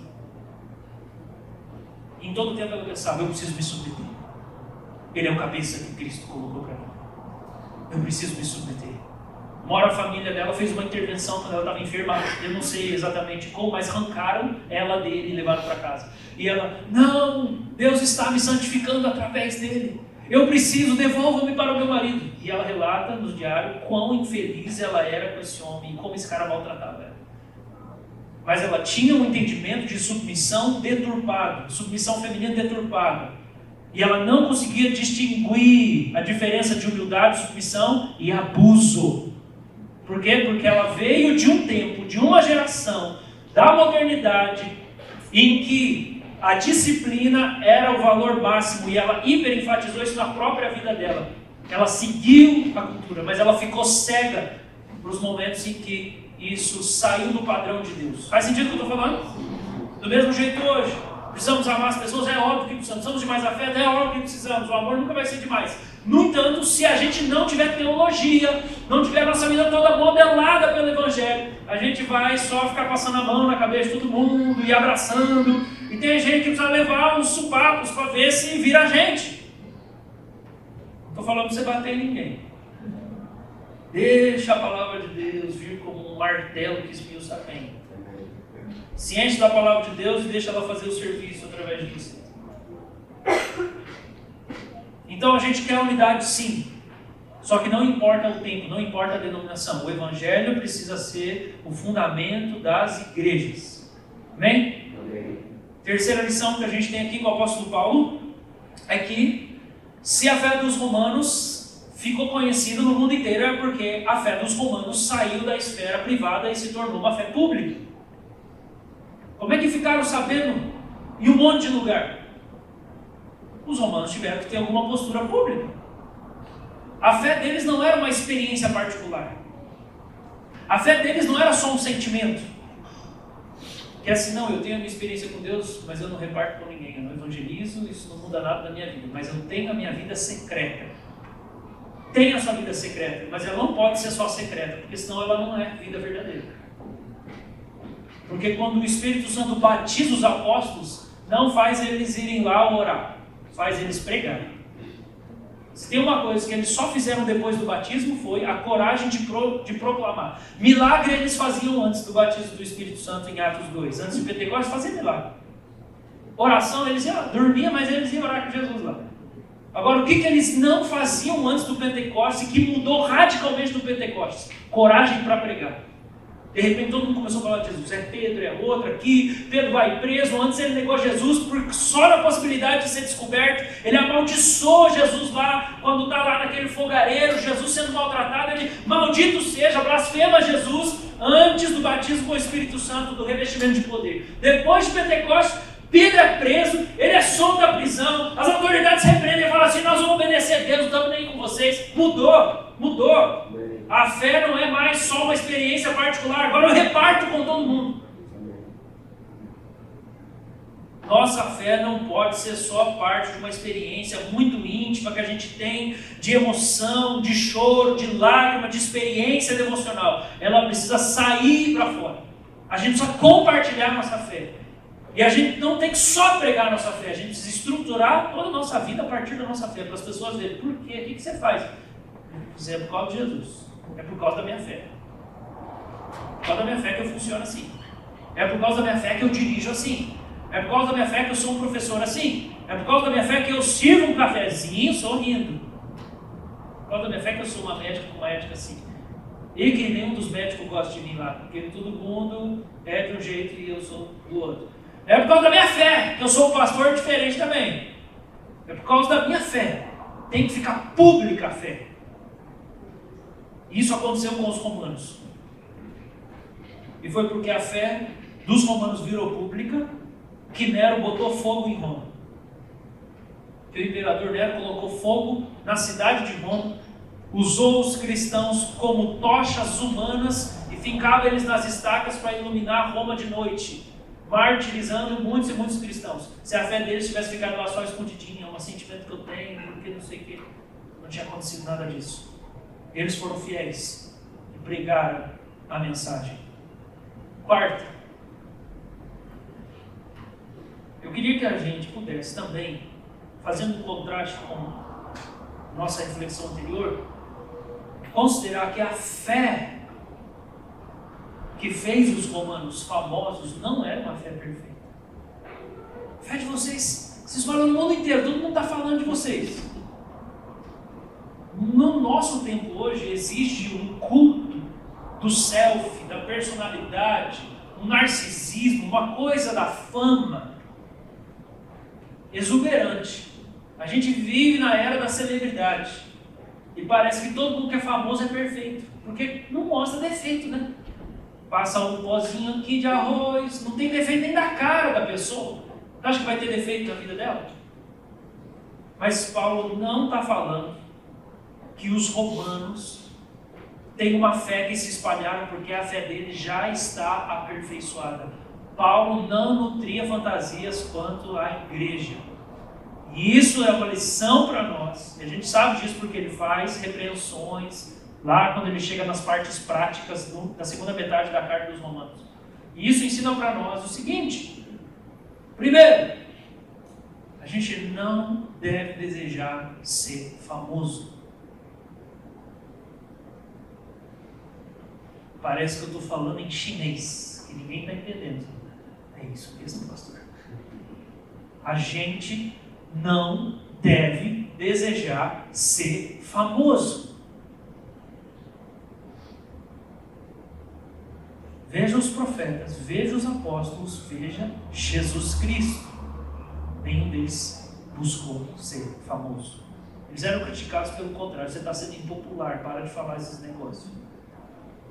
Em todo tempo ela pensava: eu preciso me submeter. Ele é o cabeça que Cristo colocou para mim. Eu preciso me submeter. Uma hora a família dela fez uma intervenção quando ela estava enferma. Eu não sei exatamente como, mas arrancaram ela dele e levaram para casa. E ela: não, Deus está me santificando através dele. Eu preciso, devolva-me para o meu marido. E ela relata no diário quão infeliz ela era com esse homem e como esse cara maltratava ela. Mas ela tinha um entendimento de submissão deturpado, submissão feminina deturpada. E ela não conseguia distinguir a diferença de humildade, submissão e abuso. Por quê? Porque ela veio de um tempo, de uma geração da modernidade, em que A disciplina era o valor máximo e ela hiperenfatizou isso na própria vida dela. Ela seguiu a cultura, mas ela ficou cega para os momentos em que isso saiu do padrão de Deus. Faz sentido o que eu estou falando? Do mesmo jeito hoje. Precisamos amar as pessoas? É óbvio que precisamos. Precisamos de mais afeto? É óbvio que precisamos. O amor nunca vai ser demais. No entanto, se a gente não tiver teologia, não tiver a nossa vida toda modelada pelo Evangelho, a gente vai só ficar passando a mão na cabeça de todo mundo e abraçando. E tem gente que precisa levar uns supapos para ver se vira a gente. Não estou falando para você bater em ninguém. Deixa a palavra de Deus vir como um martelo que esmiuça a penha. Se enche da palavra de Deus e deixa ela fazer o serviço através de você. Então a gente quer unidade sim. Só que não importa o tempo, não importa a denominação. O Evangelho precisa ser o fundamento das igrejas. Amém? Amém. Terceira lição que a gente tem aqui com o apóstolo Paulo é que se a fé dos romanos ficou conhecida no mundo inteiro é porque a fé dos romanos saiu da esfera privada e se tornou uma fé pública. Como é que ficaram sabendo em um monte de lugar? Os romanos tiveram que ter alguma postura pública. A fé deles não era uma experiência particular. A fé deles não era só um sentimento. Que é assim, não, eu tenho a minha experiência com Deus, mas eu não reparto com ninguém, eu não evangelizo, isso não muda nada da minha vida, mas eu tenho a minha vida secreta. Tenha a sua vida secreta, mas ela não pode ser só secreta, porque senão ela não é vida verdadeira. Porque quando o Espírito Santo batiza os apóstolos, não faz eles irem lá orar, faz eles pregarem. Se tem uma coisa que eles só fizeram depois do batismo foi a coragem de proclamar. Milagre eles faziam antes do batismo do Espírito Santo em Atos 2. Antes de Pentecostes faziam milagre. Oração eles iam, dormiam, mas eles iam orar com Jesus lá. Agora o que eles não faziam antes do Pentecostes que mudou radicalmente do Pentecostes? Coragem para pregar. De repente todo mundo começou a falar de Jesus. É Pedro, é outro aqui. Pedro vai preso. Antes ele negou Jesus porque só na possibilidade de ser descoberto. Ele amaldiçoou Jesus lá. Quando está lá naquele fogareiro, Jesus sendo maltratado, ele maldito seja, blasfema Jesus antes do batismo com o Espírito Santo, do revestimento de poder. Depois de Pentecostes, Pedro é preso, ele é solto da prisão. As autoridades repreendem e falam assim, nós vamos obedecer a Deus, não estamos nem com vocês. Mudou. A fé não é mais só uma experiência particular, agora eu reparto com todo mundo. Nossa fé não pode ser só parte de uma experiência muito íntima que a gente tem de emoção, de choro, de lágrima, de experiência devocional. Ela precisa sair para fora. A gente precisa compartilhar nossa fé. E a gente não tem que só pregar a nossa fé, a gente precisa estruturar toda a nossa vida a partir da nossa fé, para as pessoas verem. Por quê? O que você faz? Isso é por causa de Jesus. É por causa da minha fé. É por causa da minha fé que eu funciono assim. É por causa da minha fé que eu dirijo assim. É por causa da minha fé que eu sou um professor assim. É por causa da minha fé que eu sirvo um cafezinho sorrindo. É por causa da minha fé que eu sou uma médica com uma ética assim. E que nenhum dos médicos gosta de mim lá, porque todo mundo é de um jeito e eu sou do outro. É por causa da minha fé que eu sou um pastor diferente também. É por causa da minha fé. Tem que ficar pública a fé. Isso aconteceu com os romanos. E foi porque a fé dos romanos virou pública que Nero botou fogo em Roma. Que o imperador Nero colocou fogo na cidade de Roma, usou os cristãos como tochas humanas e fincava eles nas estacas para iluminar Roma de noite, martirizando muitos e muitos cristãos. Se a fé deles tivesse ficado lá só escondidinha, é um sentimento que eu tenho, porque não sei o que, não tinha acontecido nada disso. Eles foram fiéis e pregaram a mensagem. Quarta, eu queria que a gente pudesse também, fazendo um contraste com nossa reflexão anterior, considerar que a fé que fez os romanos famosos não era uma fé perfeita. A fé de vocês falam no mundo inteiro, todo mundo está falando de vocês. No nosso tempo hoje existe um culto do selfie, da personalidade, um narcisismo, uma coisa da fama exuberante. A gente vive na era da celebridade e parece que todo mundo que é famoso é perfeito, porque não mostra defeito, né? Passa um pozinho aqui de arroz, não tem defeito nem da cara da pessoa. Acha que vai ter defeito na vida dela? Mas Paulo não está falando que os romanos têm uma fé que se espalharam porque a fé deles já está aperfeiçoada. Paulo não nutria fantasias quanto à igreja. E isso é uma lição para nós. E a gente sabe disso porque ele faz repreensões lá quando ele chega nas partes práticas da segunda metade da carta dos Romanos. E isso ensina para nós o seguinte: primeiro, a gente não deve desejar ser famoso. Parece que eu estou falando em chinês, que ninguém está entendendo. É isso mesmo, pastor. A gente não deve desejar ser famoso. Veja os profetas, veja os apóstolos, veja Jesus Cristo. Nenhum deles buscou ser famoso. Eles eram criticados pelo contrário. Você está sendo impopular, para de falar esses negócios.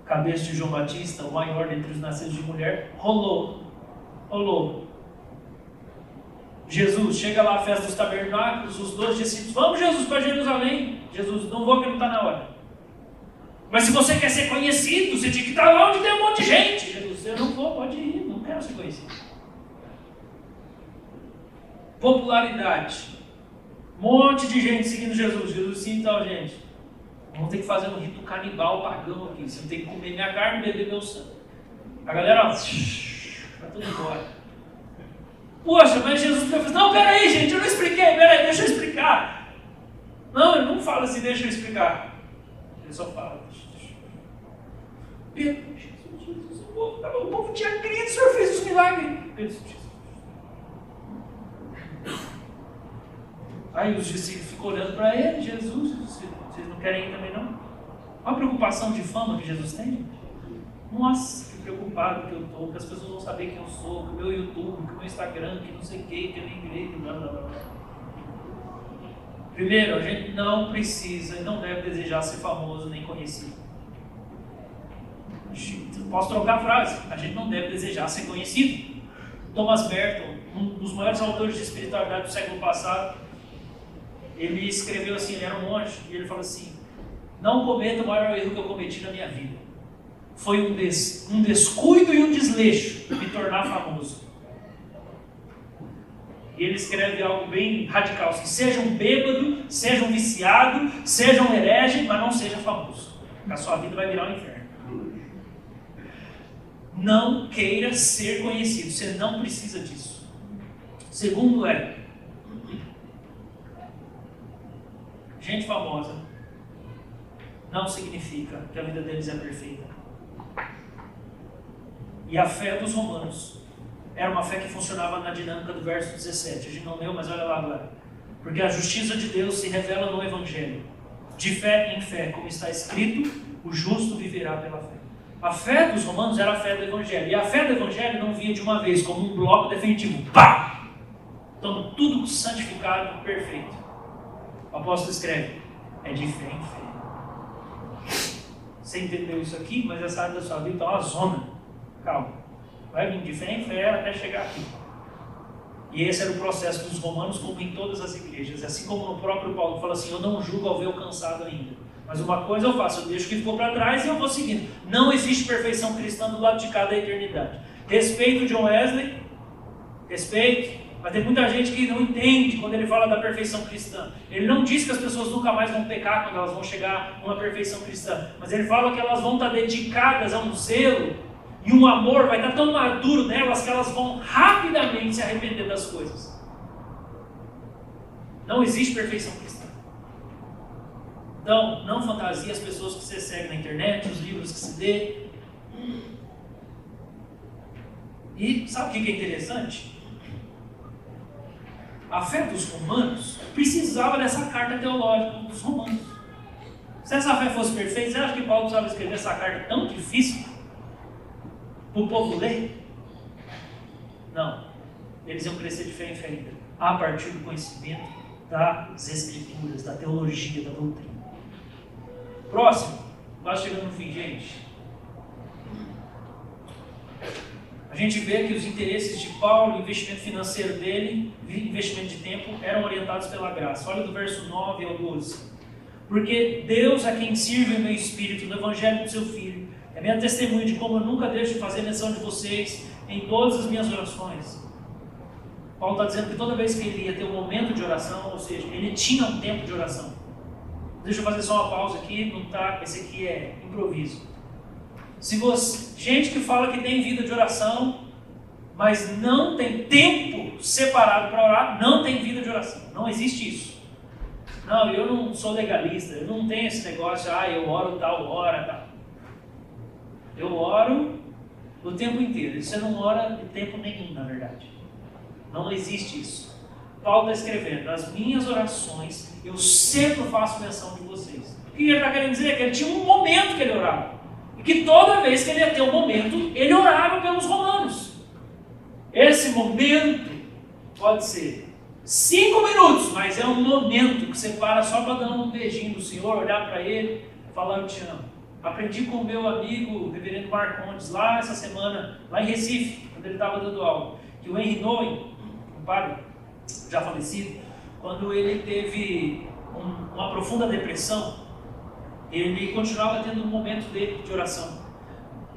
Cabeça de João Batista, o maior dentre os nascidos de mulher, rolou. Jesus, chega lá à festa dos tabernáculos, os 12 discípulos, vamos Jesus para Jerusalém. Jesus, não vou que não está na hora. Mas se você quer ser conhecido, você tinha que estar lá onde tem um monte de gente. Jesus, eu não vou, pode ir, não quero ser conhecido. Popularidade. Um monte de gente seguindo Jesus. Jesus sim, então, gente. Vamos ter que fazer um rito canibal pagão aqui. Você tem que comer minha carne e beber meu sangue. A galera, ó, vai tudo embora. Poxa, mas Jesus falou, não, peraí, gente, eu não expliquei, peraí, deixa eu explicar. Não, ele não fala assim, deixa eu explicar. Ele só fala, Pedro, Jesus, o povo tinha crido, o Senhor fez os milagres. Pedro, aí os discípulos ficam olhando para ele, Jesus, vocês não querem ir também não? Olha a preocupação de fama que Jesus tem. Nossa, que preocupado que eu estou, que as pessoas vão saber quem eu sou, que o meu YouTube, que o meu Instagram, que não sei o que, que a minha igreja, blá blá blá. Primeiro, a gente não precisa e não deve desejar ser famoso nem conhecido. Posso trocar a frase? A gente não deve desejar ser conhecido. Thomas Merton, um dos maiores autores de espiritualidade do século passado, ele escreveu assim, ele era um monge, e ele falou assim: não cometa o maior erro que eu cometi na minha vida. Foi um descuido e um desleixo me tornar famoso. E ele escreve algo bem radical, que seja um bêbado, seja um viciado, seja um herege, mas não seja famoso. A sua vida vai virar um inferno. Não queira ser conhecido, você não precisa disso. Segundo gente famosa não significa que a vida deles é perfeita. E a fé dos romanos era uma fé que funcionava na dinâmica do verso 17. A gente não leu, mas olha lá agora. Porque a justiça de Deus se revela no Evangelho. De fé em fé, como está escrito, o justo viverá pela fé. A fé dos romanos era a fé do Evangelho. E a fé do Evangelho não vinha de uma vez, como um bloco definitivo. Pá! Então, tudo santificado, perfeito. O apóstolo escreve, é de fé em fé. Você entendeu isso aqui, mas essa área da sua vida está uma zona. Calma. Vai vir de fé em fé até chegar aqui. E esse era o processo dos romanos, como em todas as igrejas. Assim como no próprio Paulo fala assim, eu não julgo ao ver o cansado ainda. Mas uma coisa eu faço, eu deixo o que ficou para trás e eu vou seguindo. Não existe perfeição cristã do lado de cada eternidade. Respeito John Wesley, respeito, mas tem muita gente que não entende quando ele fala da perfeição cristã. Ele não diz que as pessoas nunca mais vão pecar quando elas vão chegar a uma perfeição cristã, mas ele fala que elas vão estar dedicadas a um zelo e um amor vai estar tão maduro nelas que elas vão rapidamente se arrepender das coisas. Não existe perfeição cristã. Então, não fantasie as pessoas que você segue na internet, os livros que se lê. E sabe o que é interessante? A fé dos romanos precisava dessa carta teológica dos romanos. Se essa fé fosse perfeita, você acha que Paulo precisava escrever essa carta tão difícil para o povo ler? Não. Eles iam crescer de fé em fé ainda, a partir do conhecimento das Escrituras, da teologia, da doutrina. Próximo, quase chegando no fim, gente. A gente vê que os interesses de Paulo, o investimento financeiro dele, investimento de tempo, eram orientados pela graça. Olha do verso 9 ao 12. Porque Deus a quem sirve o meu espírito no evangelho do seu Filho, é minha testemunha de como eu nunca deixo de fazer menção de vocês em todas as minhas orações. Paulo está dizendo que toda vez que ele ia ter um momento de oração, ou seja, ele tinha um tempo de oração. Deixa eu fazer só uma pausa aqui, não tá, esse aqui é improviso. Se você, gente que fala que tem vida de oração, mas não tem tempo separado para orar, não tem vida de oração. Não existe isso. Não, eu não sou legalista, eu não tenho esse negócio, eu oro tal hora, tal. Eu oro o tempo inteiro. Você não ora de tempo nenhum, na verdade. Não existe isso. Paulo está escrevendo, nas minhas orações, eu sempre faço menção de vocês. O que ele está querendo dizer? Que ele tinha um momento que ele orava. E que toda vez que ele ia ter um momento, ele orava pelos romanos. Esse momento pode ser 5 minutos, mas é um momento que você para só para dar um beijinho do Senhor, olhar para ele, falar eu te amo. Aprendi com o meu amigo, o reverendo Marcondes, lá essa semana, lá em Recife, quando ele estava dando aula, que o Henry Nowen, um padre já falecido, quando ele teve uma profunda depressão, ele continuava tendo um momento dele de oração.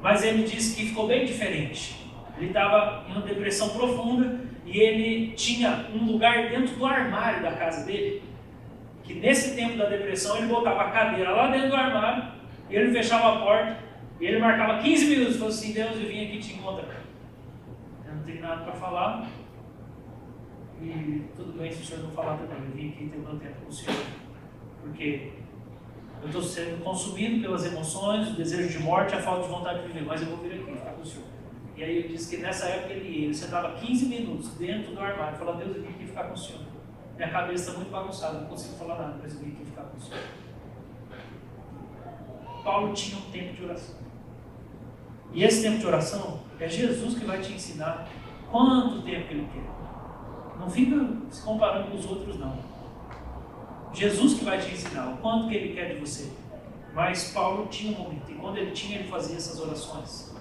Mas ele disse que ficou bem diferente. Ele estava em uma depressão profunda e ele tinha um lugar dentro do armário da casa dele, que nesse tempo da depressão ele botava a cadeira lá dentro do armário, e ele fechava a porta, e ele marcava 15 minutos, falou assim, Deus, eu vim aqui te encontrar. Eu não tenho nada para falar, e tudo bem se o senhor não falar também, eu vim aqui ter o meu tempo com o senhor, porque eu estou sendo consumido pelas emoções, o desejo de morte, a falta de vontade de viver, mas eu vou vir aqui ficar com o senhor. E aí ele disse que nessa época ele sentava 15 minutos dentro do armário, falava, Deus, eu vim aqui ficar com o senhor. Minha cabeça está muito bagunçada, não consigo falar nada, mas eu vim aqui ficar com o senhor. Paulo tinha um tempo de oração. E esse tempo de oração é Jesus que vai te ensinar quanto tempo que ele quer. Não fica se comparando com os outros, não. Jesus que vai te ensinar o quanto que ele quer de você. Mas Paulo tinha um momento, e quando ele tinha, ele fazia essas orações.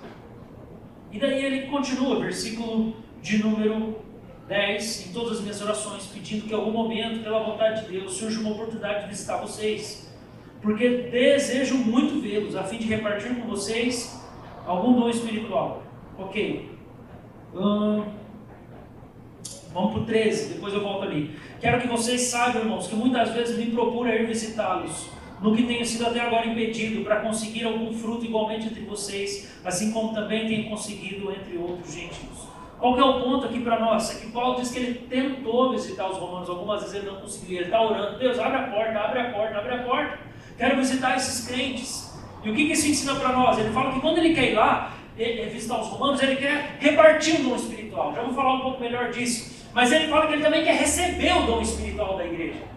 E daí ele continua, versículo de número 10, em todas as minhas orações, pedindo que em algum momento, pela vontade de Deus, surja uma oportunidade de visitar vocês, porque desejo muito vê-los, a fim de repartir com vocês algum dom espiritual. Ok. Vamos para o 13, depois eu volto ali. Quero que vocês saibam, irmãos, que muitas vezes me procuro ir visitá-los, no que tenho sido até agora impedido, para conseguir algum fruto igualmente entre vocês, assim como também tenho conseguido entre outros gentios. Qual que é o ponto aqui para nós? É que Paulo diz que ele tentou visitar os romanos, algumas vezes ele não conseguiu, ele está orando, Deus, abre a porta, abre a porta, abre a porta, quero visitar esses crentes. E o que isso ensina para nós? Ele fala que quando ele quer ir lá, visitar os romanos, ele quer repartir o dom espiritual, já vou falar um pouco melhor disso, mas ele fala que ele também quer receber o dom espiritual da igreja.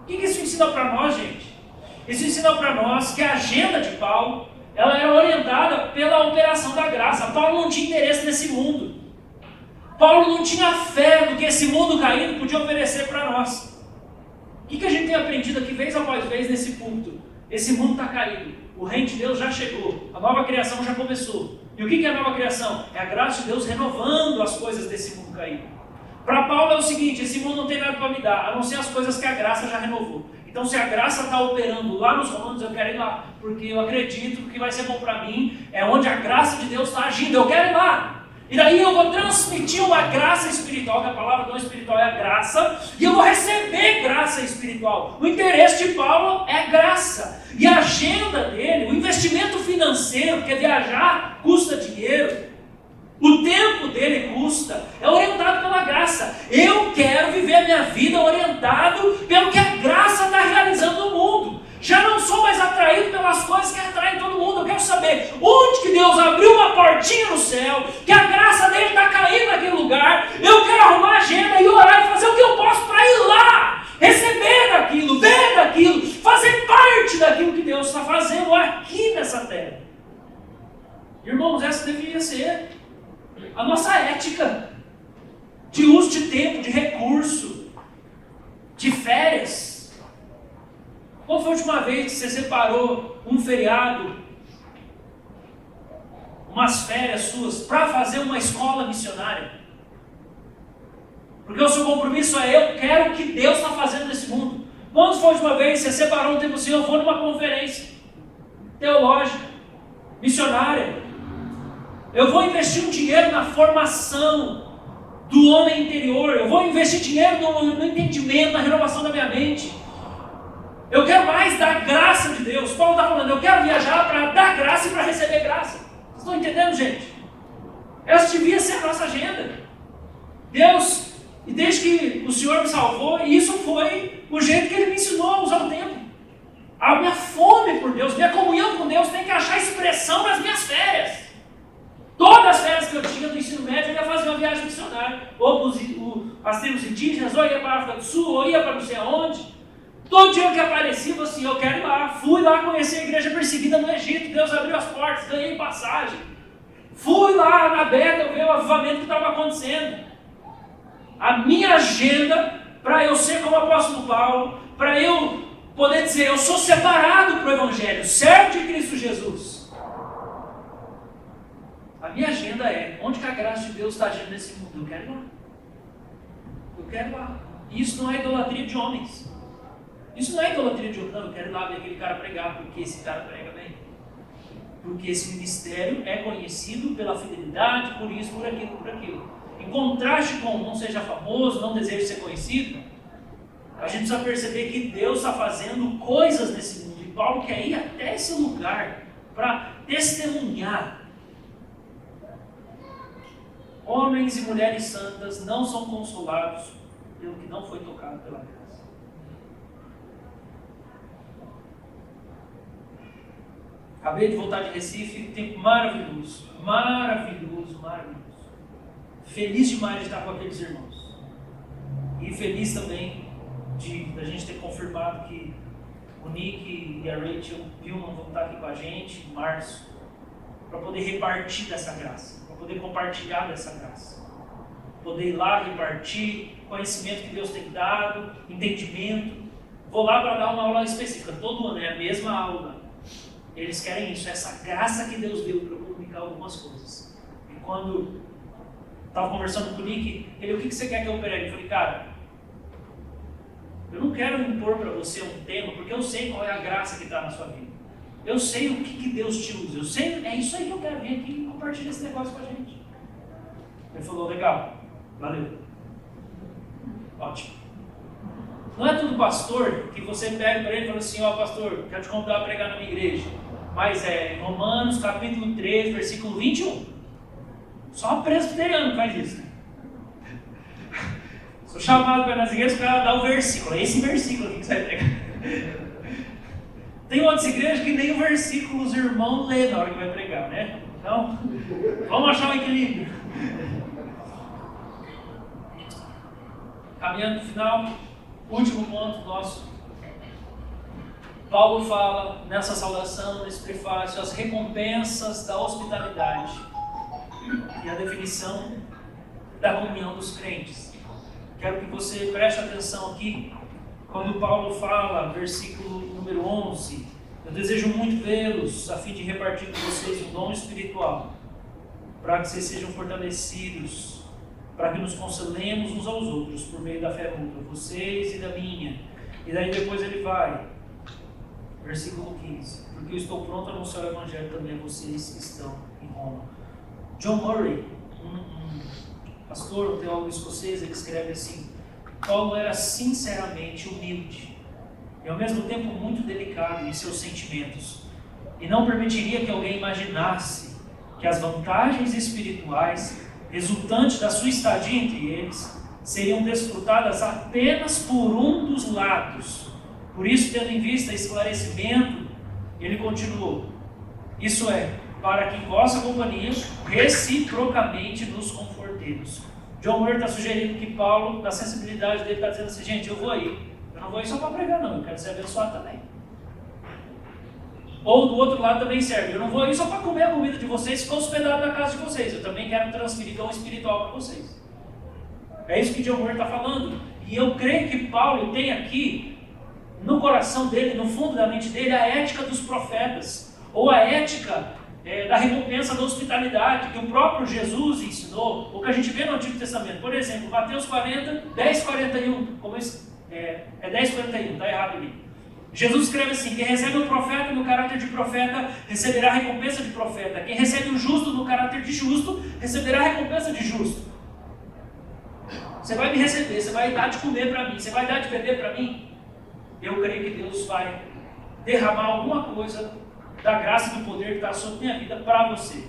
O que isso ensina para nós, gente? Isso ensina para nós que a agenda de Paulo, ela era orientada pela operação da graça. Paulo não tinha interesse nesse mundo. Paulo não tinha fé no que esse mundo caído podia oferecer para nós. O que a gente tem aprendido aqui vez após vez nesse púlpito? Esse mundo está caído. O reino de Deus já chegou. A nova criação já começou. E o que é a nova criação? É a graça de Deus renovando as coisas desse mundo caído. Para Paulo é o seguinte, esse mundo não tem nada para me dar, a não ser as coisas que a graça já renovou. Então se a graça está operando lá nos romanos, eu quero ir lá, porque eu acredito que o que vai ser bom para mim é onde a graça de Deus está agindo, eu quero ir lá. E daí eu vou transmitir uma graça espiritual, que a palavra não espiritual é a graça, e eu vou receber graça espiritual. O interesse de Paulo é graça. E a agenda dele, o investimento financeiro, porque viajar custa dinheiro, o tempo dele custa, é orientado pela graça. Eu quero viver a minha vida orientado pelo que a graça está realizando no mundo. Já não sou mais atraído pelas coisas que atraem todo mundo. Eu quero saber onde que Deus abriu uma portinha no céu, que a graça dele está caindo naquele lugar. Eu quero arrumar a agenda e orar e fazer o que eu posso para ir lá, receber daquilo, ver daquilo, fazer parte daquilo que Deus está fazendo aqui nessa terra. Irmãos, essa deveria ser a nossa ética de uso de tempo, de recurso, de férias. Qual foi a última vez que você separou um feriado, umas férias suas para fazer uma escola missionária. Porque o seu compromisso é: eu quero o que Deus está fazendo nesse mundo. Quando foi de uma vez, você separou um tempo assim: eu vou numa conferência teológica, missionária. Eu vou investir um dinheiro na formação do homem interior. Eu vou investir dinheiro no entendimento, na renovação da minha mente. Eu quero mais da graça de Deus. Paulo está falando: eu quero viajar para dar graça e para receber graça. Vocês estão entendendo, gente? Essa devia ser a nossa agenda. Deus, e desde que o Senhor me salvou, isso foi o jeito que Ele me ensinou a usar o tempo. A minha fome por Deus, minha comunhão com Deus tem que achar expressão nas minhas férias. Todas as férias que eu tinha do ensino médio, eu ia fazer uma viagem missionária. Ou para as tribos indígenas, ou ia para a África do Sul, ou ia para não sei aonde. Todo dia que aparecia, eu assim: eu quero ir lá. Fui lá conhecer a igreja perseguida no Egito. Deus abriu as portas, ganhei passagem. Fui lá na Beta ver o avivamento que estava acontecendo. A minha agenda, para eu ser como o apóstolo Paulo, para eu poder dizer: eu sou separado para o Evangelho, servo de Cristo Jesus. A minha agenda é: onde que a graça de Deus está agindo nesse mundo? Eu quero ir lá. Eu quero ir lá. Isso não é idolatria de homens. Isso não é idolatria de homens. Não, eu quero ir lá ver aquele cara pregar, porque esse cara prega bem. Porque esse ministério é conhecido pela fidelidade, por isso, por aquilo, por aquilo. Em contraste com não seja famoso, não deseje ser conhecido, a gente precisa perceber que Deus está fazendo coisas nesse mundo. E Paulo quer ir até esse lugar para testemunhar. Homens e mulheres santas não são consolados pelo que não foi tocado pela graça. Acabei de voltar de Recife, tempo maravilhoso, maravilhoso, maravilhoso. Feliz demais de estar com aqueles irmãos. E feliz também da gente ter confirmado que o Nick e a Rachel Vilman vão estar aqui com a gente em março, para poder repartir dessa graça, para poder compartilhar dessa graça. Poder ir lá repartir conhecimento que Deus tem dado, entendimento. Vou lá para dar uma aula específica, todo ano é a mesma aula. Eles querem isso, essa graça que Deus deu para comunicar algumas coisas. E quando estava conversando com o Nick, ele: o que você quer que eu pregue? Eu falei: cara, eu não quero impor para você um tema, porque eu sei qual é a graça que está na sua vida. Eu sei o que Deus te usa. Eu sei, é isso aí que eu quero vir aqui e compartilhar esse negócio com a gente. Ele falou: legal, valeu. Ótimo. Não é tudo pastor que você pega para ele e fala assim: ó, pastor, quero te convidar a pregar na minha igreja. Mas é Romanos capítulo 3, versículo 21. Só presbiteriano faz isso. Sou chamado para ir nas igrejas, o cara dá o versículo. É esse versículo aqui que você vai pregar. Tem outras igrejas que nem o versículo os irmãos lêem na hora que vai pregar, né? Então, vamos achar um equilíbrio. Caminhando no final, último ponto nosso. Paulo fala nessa saudação, nesse prefácio, as recompensas da hospitalidade e a definição da comunhão dos crentes. Quero que você preste atenção aqui, quando Paulo fala, versículo número 11: eu desejo muito vê-los, a fim de repartir com vocês o dom espiritual, para que vocês sejam fortalecidos, para que nos consolemos uns aos outros por meio da fé mútua, vocês e da minha. E daí depois ele vai, versículo 15: porque eu estou pronto a anunciar o Evangelho também a vocês que estão em Roma. John Murray, um pastor, um teólogo escocês, ele escreve assim: Paulo era sinceramente humilde e ao mesmo tempo muito delicado em seus sentimentos, e não permitiria que alguém imaginasse que as vantagens espirituais resultantes da sua estadia entre eles seriam desfrutadas apenas por um dos lados. Por isso, tendo em vista esclarecimento, ele continuou: isso é, para que em vossa companhia reciprocamente nos confortemos. John Murray está sugerindo que Paulo, na sensibilidade dele, está dizendo assim: gente, eu vou aí. Eu não vou ir só para pregar, não. Eu quero ser abençoado também. Ou do outro lado também serve: eu não vou ir só para comer a comida de vocês e ficar hospedado na casa de vocês. Eu também quero transferir dom espiritual para vocês. É isso que John Murray está falando. E eu creio que Paulo tem aqui no coração dele, no fundo da mente dele, a ética dos profetas, ou a ética da recompensa da hospitalidade, que o próprio Jesus ensinou, ou que a gente vê no Antigo Testamento. Por exemplo, Mateus 40, 10:41, é 10:41, está errado ali. Jesus escreve assim: quem recebe o profeta no caráter de profeta, receberá a recompensa de profeta. Quem recebe o justo no caráter de justo, receberá a recompensa de justo. Você vai me receber, você vai dar de comer para mim, você vai dar de beber para mim. Eu creio que Deus vai derramar alguma coisa da graça e do poder que está sobre minha vida para você.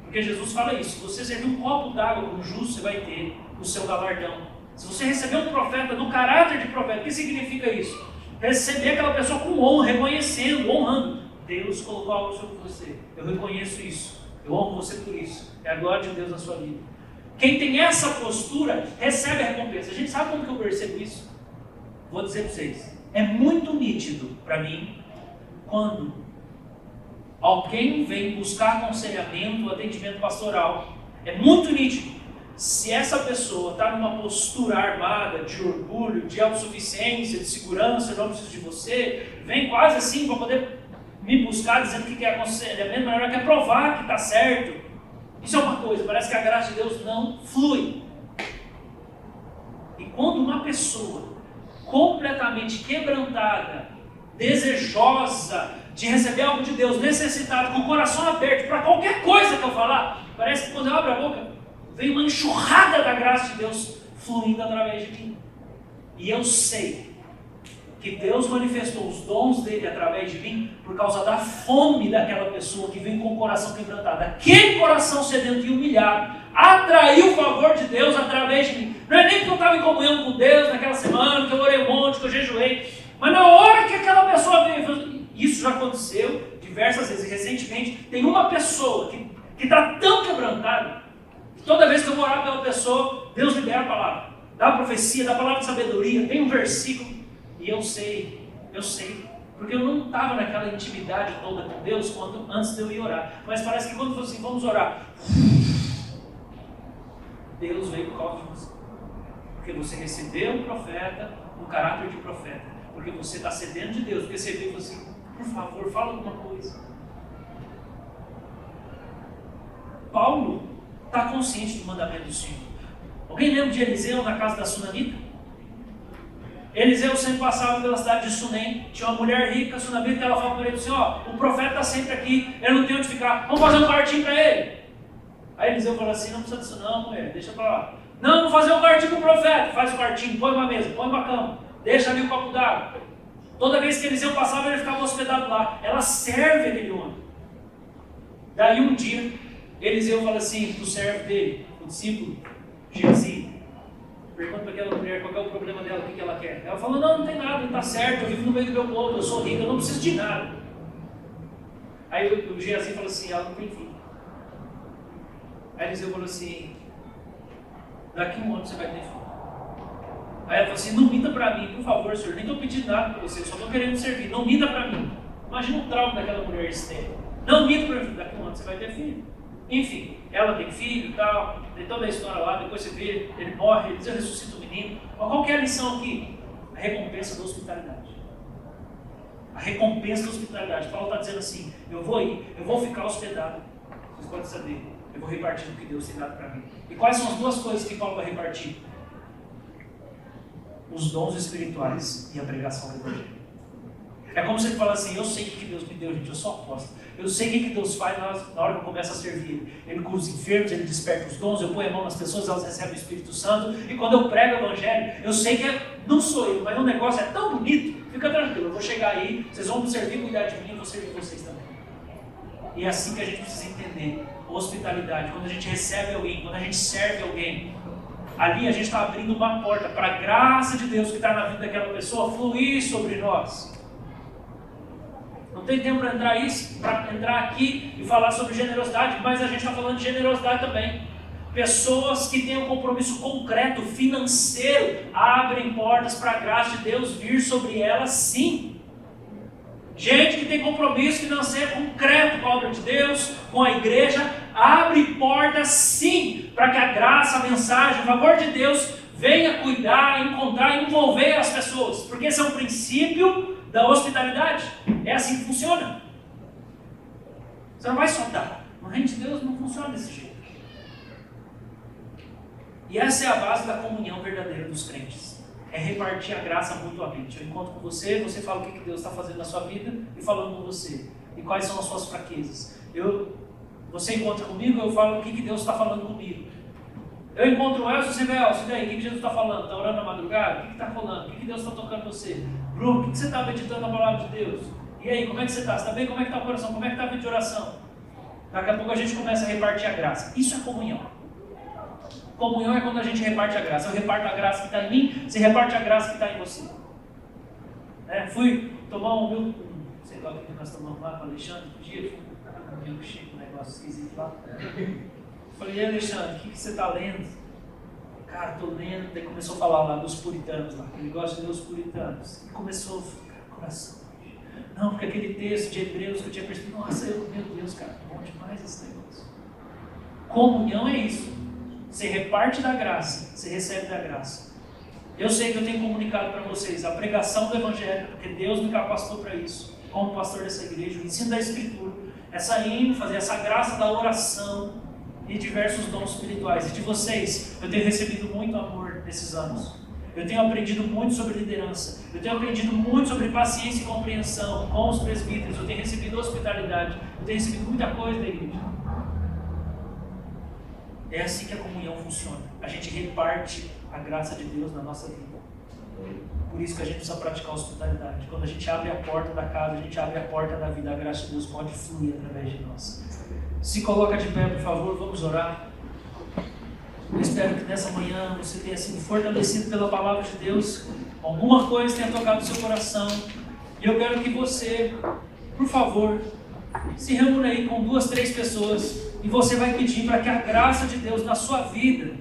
Porque Jesus fala isso: se você servir um copo d'água como justo, você vai ter o seu galardão. Se você receber um profeta no caráter de profeta, o que significa isso? Receber aquela pessoa com honra, reconhecendo, honrando. Deus colocou algo sobre você. Eu reconheço isso. Eu honro você por isso. É a glória de Deus na sua vida. Quem tem essa postura, recebe a recompensa. A gente sabe como que eu percebo isso? Vou dizer para vocês. É muito nítido para mim quando alguém vem buscar aconselhamento, atendimento pastoral. É muito nítido. Se essa pessoa está numa postura armada de orgulho, de autossuficiência, de segurança, eu não preciso de você, vem quase assim para poder me buscar dizendo que quer aconselhamento, mas ela quer provar que está certo. Isso é uma coisa, parece que a graça de Deus não flui. E quando uma pessoa completamente quebrantada, desejosa de receber algo de Deus, necessitada, com o coração aberto para qualquer coisa que eu falar, parece que quando eu abro a boca, vem uma enxurrada da graça de Deus fluindo através de mim. E eu sei que Deus manifestou os dons dele através de mim por causa da fome daquela pessoa que vem com o coração quebrantado. Aquele coração sedento e humilhado atraiu o favor de Deus através de mim. Não é nem que eu estava em comunhão com Deus naquela semana, que eu orei um monte, que eu jejuei, mas na hora que aquela pessoa veio, isso já aconteceu diversas vezes. Recentemente tem uma pessoa que está tão quebrantada, que toda vez que eu vou orar pela pessoa, Deus libera a palavra, dá a profecia, dá a palavra de sabedoria, tem um versículo. E eu sei, porque eu não estava naquela intimidade toda com Deus antes de eu ir orar. Mas parece que quando falou assim, vamos orar, Deus veio por causa de você. Porque você recebeu um profeta no caráter de profeta. Porque você está sedento de Deus. Porque você veio e falou assim, por favor, fala alguma coisa. Paulo está consciente do mandamento do Senhor. Alguém lembra de Eliseu na casa da Sunamita? Eliseu sempre passava pela cidade de Sunem, tinha uma mulher rica, sunamita, que ela falava para ele assim, o profeta está sempre aqui, ele não tem onde ficar, vamos fazer um quartinho para ele. Aí Eliseu falou assim, não precisa disso não, mulher, deixa para lá. Não, vamos fazer um quartinho para o profeta, faz o quartinho, põe uma mesa, põe uma cama, deixa ali o copo d'água. Toda vez que Eliseu passava, ele ficava hospedado lá, ela serve aquele homem. Daí um dia, Eliseu fala assim, pro servo dele, o discípulo, Geazi, pergunta para aquela mulher qual é o problema dela, o que ela quer. Ela falou, não tem nada, está certo, eu vivo no meio do meu povo, eu sou rico, eu não preciso de nada. Aí o Geazi falou assim, ela não tem filho. Aí Eliseu falou assim, daqui um ano você vai ter filho. Aí ela falou assim, não minta para mim, por favor, senhor, nem estou pedindo nada para você, só estou querendo servir, não minta para mim. Imagina o trauma daquela mulher externa. Não minta para mim, daqui um ano você vai ter filho. Enfim, ela tem filho e tal, tem toda a história lá, depois você vê, ele morre, Eliseu ressuscita o menino. Mas qual que é a lição aqui? A recompensa da hospitalidade. A recompensa da hospitalidade. Paulo está dizendo assim, eu vou ir, eu vou ficar hospedado. Vocês podem saber, eu vou repartir o que Deus tem dado para mim. E quais são as duas coisas que Paulo vai repartir? Os dons espirituais e a pregação do Evangelho. É como se ele falasse assim, eu sei o que Deus me deu, gente, eu só aposto. Eu sei o que Deus faz na hora que eu começo a servir. Ele cura os enfermos, ele desperta os dons, eu ponho a mão nas pessoas, elas recebem o Espírito Santo. E quando eu prego o Evangelho, eu sei que não sou eu, mas o negócio é tão bonito. Fica tranquilo, eu vou chegar aí, vocês vão me servir, cuidar de mim, eu vou servir vocês também. E é assim que a gente precisa entender hospitalidade. Quando a gente recebe alguém, quando a gente serve alguém, ali a gente está abrindo uma porta para a graça de Deus que está na vida daquela pessoa fluir sobre nós. Não tem tempo para entrar aqui e falar sobre generosidade, mas a gente está falando de generosidade também. Pessoas que têm um compromisso concreto, financeiro, abrem portas para a graça de Deus vir sobre elas, sim. Gente que tem compromisso financeiro concreto com a obra de Deus, com a igreja, abre portas, sim, para que a graça, a mensagem, o favor de Deus venha cuidar, encontrar, envolver as pessoas. Porque esse é um princípio da hospitalidade. É assim que funciona. Você não vai só dar. No reino de Deus não funciona desse jeito. E essa é a base da comunhão verdadeira dos crentes. É repartir a graça mutuamente. Eu encontro com você, você fala o que Deus está fazendo na sua vida e falando com você. E quais são as suas fraquezas. Você encontra comigo, eu falo o que Deus está falando comigo. Eu encontro o Elcio, você vê, Elcio, e daí? O que Jesus está falando? Está orando na madrugada? O que está rolando? O que Deus está tocando você? Bruno, o que você está meditando na palavra de Deus? E aí, como é que você está? Você está bem? Como é que está o coração? Como é que está a vida de oração? Daqui a pouco a gente começa a repartir a graça. Isso é comunhão. Comunhão é quando a gente reparte a graça. Eu reparto a graça que está em mim, você reparte a graça que está em você. Fui tomar sei lá o que nós tomamos lá com o Alexandre, um dia, um chico, um negócio esquisito lá. Falei, e Alexandre, o que você está lendo? Cara, estou lendo. Daí começou a falar lá dos puritanos, lá, que ele gosta de ler os puritanos. E começou a ficar coração. Não, porque aquele texto de Hebreus que eu tinha percebido, nossa, meu Deus, cara, bom demais esse negócio. Comunhão é isso. Você reparte da graça, você recebe da graça. Eu sei que eu tenho comunicado para vocês a pregação do Evangelho, porque Deus me capacitou para isso, como pastor dessa igreja, o ensino da Escritura, essa ênfase, essa graça da oração e diversos dons espirituais. E de vocês, eu tenho recebido muito amor nesses anos. Eu tenho aprendido muito sobre liderança. Eu tenho aprendido muito sobre paciência e compreensão com os presbíteros. Eu tenho recebido hospitalidade. Eu tenho recebido muita coisa da igreja. É assim que a comunhão funciona. A gente reparte a graça de Deus na nossa vida. Por isso que a gente precisa praticar a hospitalidade. Quando a gente abre a porta da casa, a gente abre a porta da vida. A graça de Deus pode fluir através de nós. Se coloca de pé, por favor, vamos orar. Eu espero que nessa manhã você tenha sido fortalecido pela palavra de Deus. Alguma coisa tenha tocado no seu coração. E eu quero que você, por favor, se reúna aí com 2, 3 pessoas. E você vai pedir para que a graça de Deus na sua vida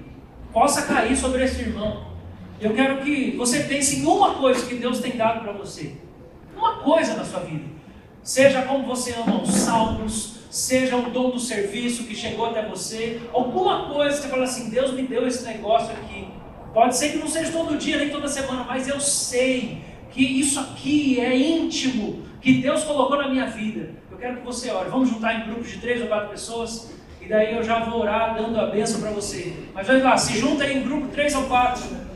possa cair sobre esse irmão. Eu quero que você pense em uma coisa que Deus tem dado para você. Uma coisa na sua vida. Seja como você ama os salmos, seja o dom do serviço que chegou até você, alguma coisa que você fala assim, Deus me deu esse negócio aqui. Pode ser que não seja todo dia, nem toda semana, mas eu sei que isso aqui é íntimo, que Deus colocou na minha vida. Eu quero que você ore. Vamos juntar em grupos de 3 ou 4 pessoas, e daí eu já vou orar dando a bênção para você. Mas vai lá, se junta aí em grupo 3 ou 4.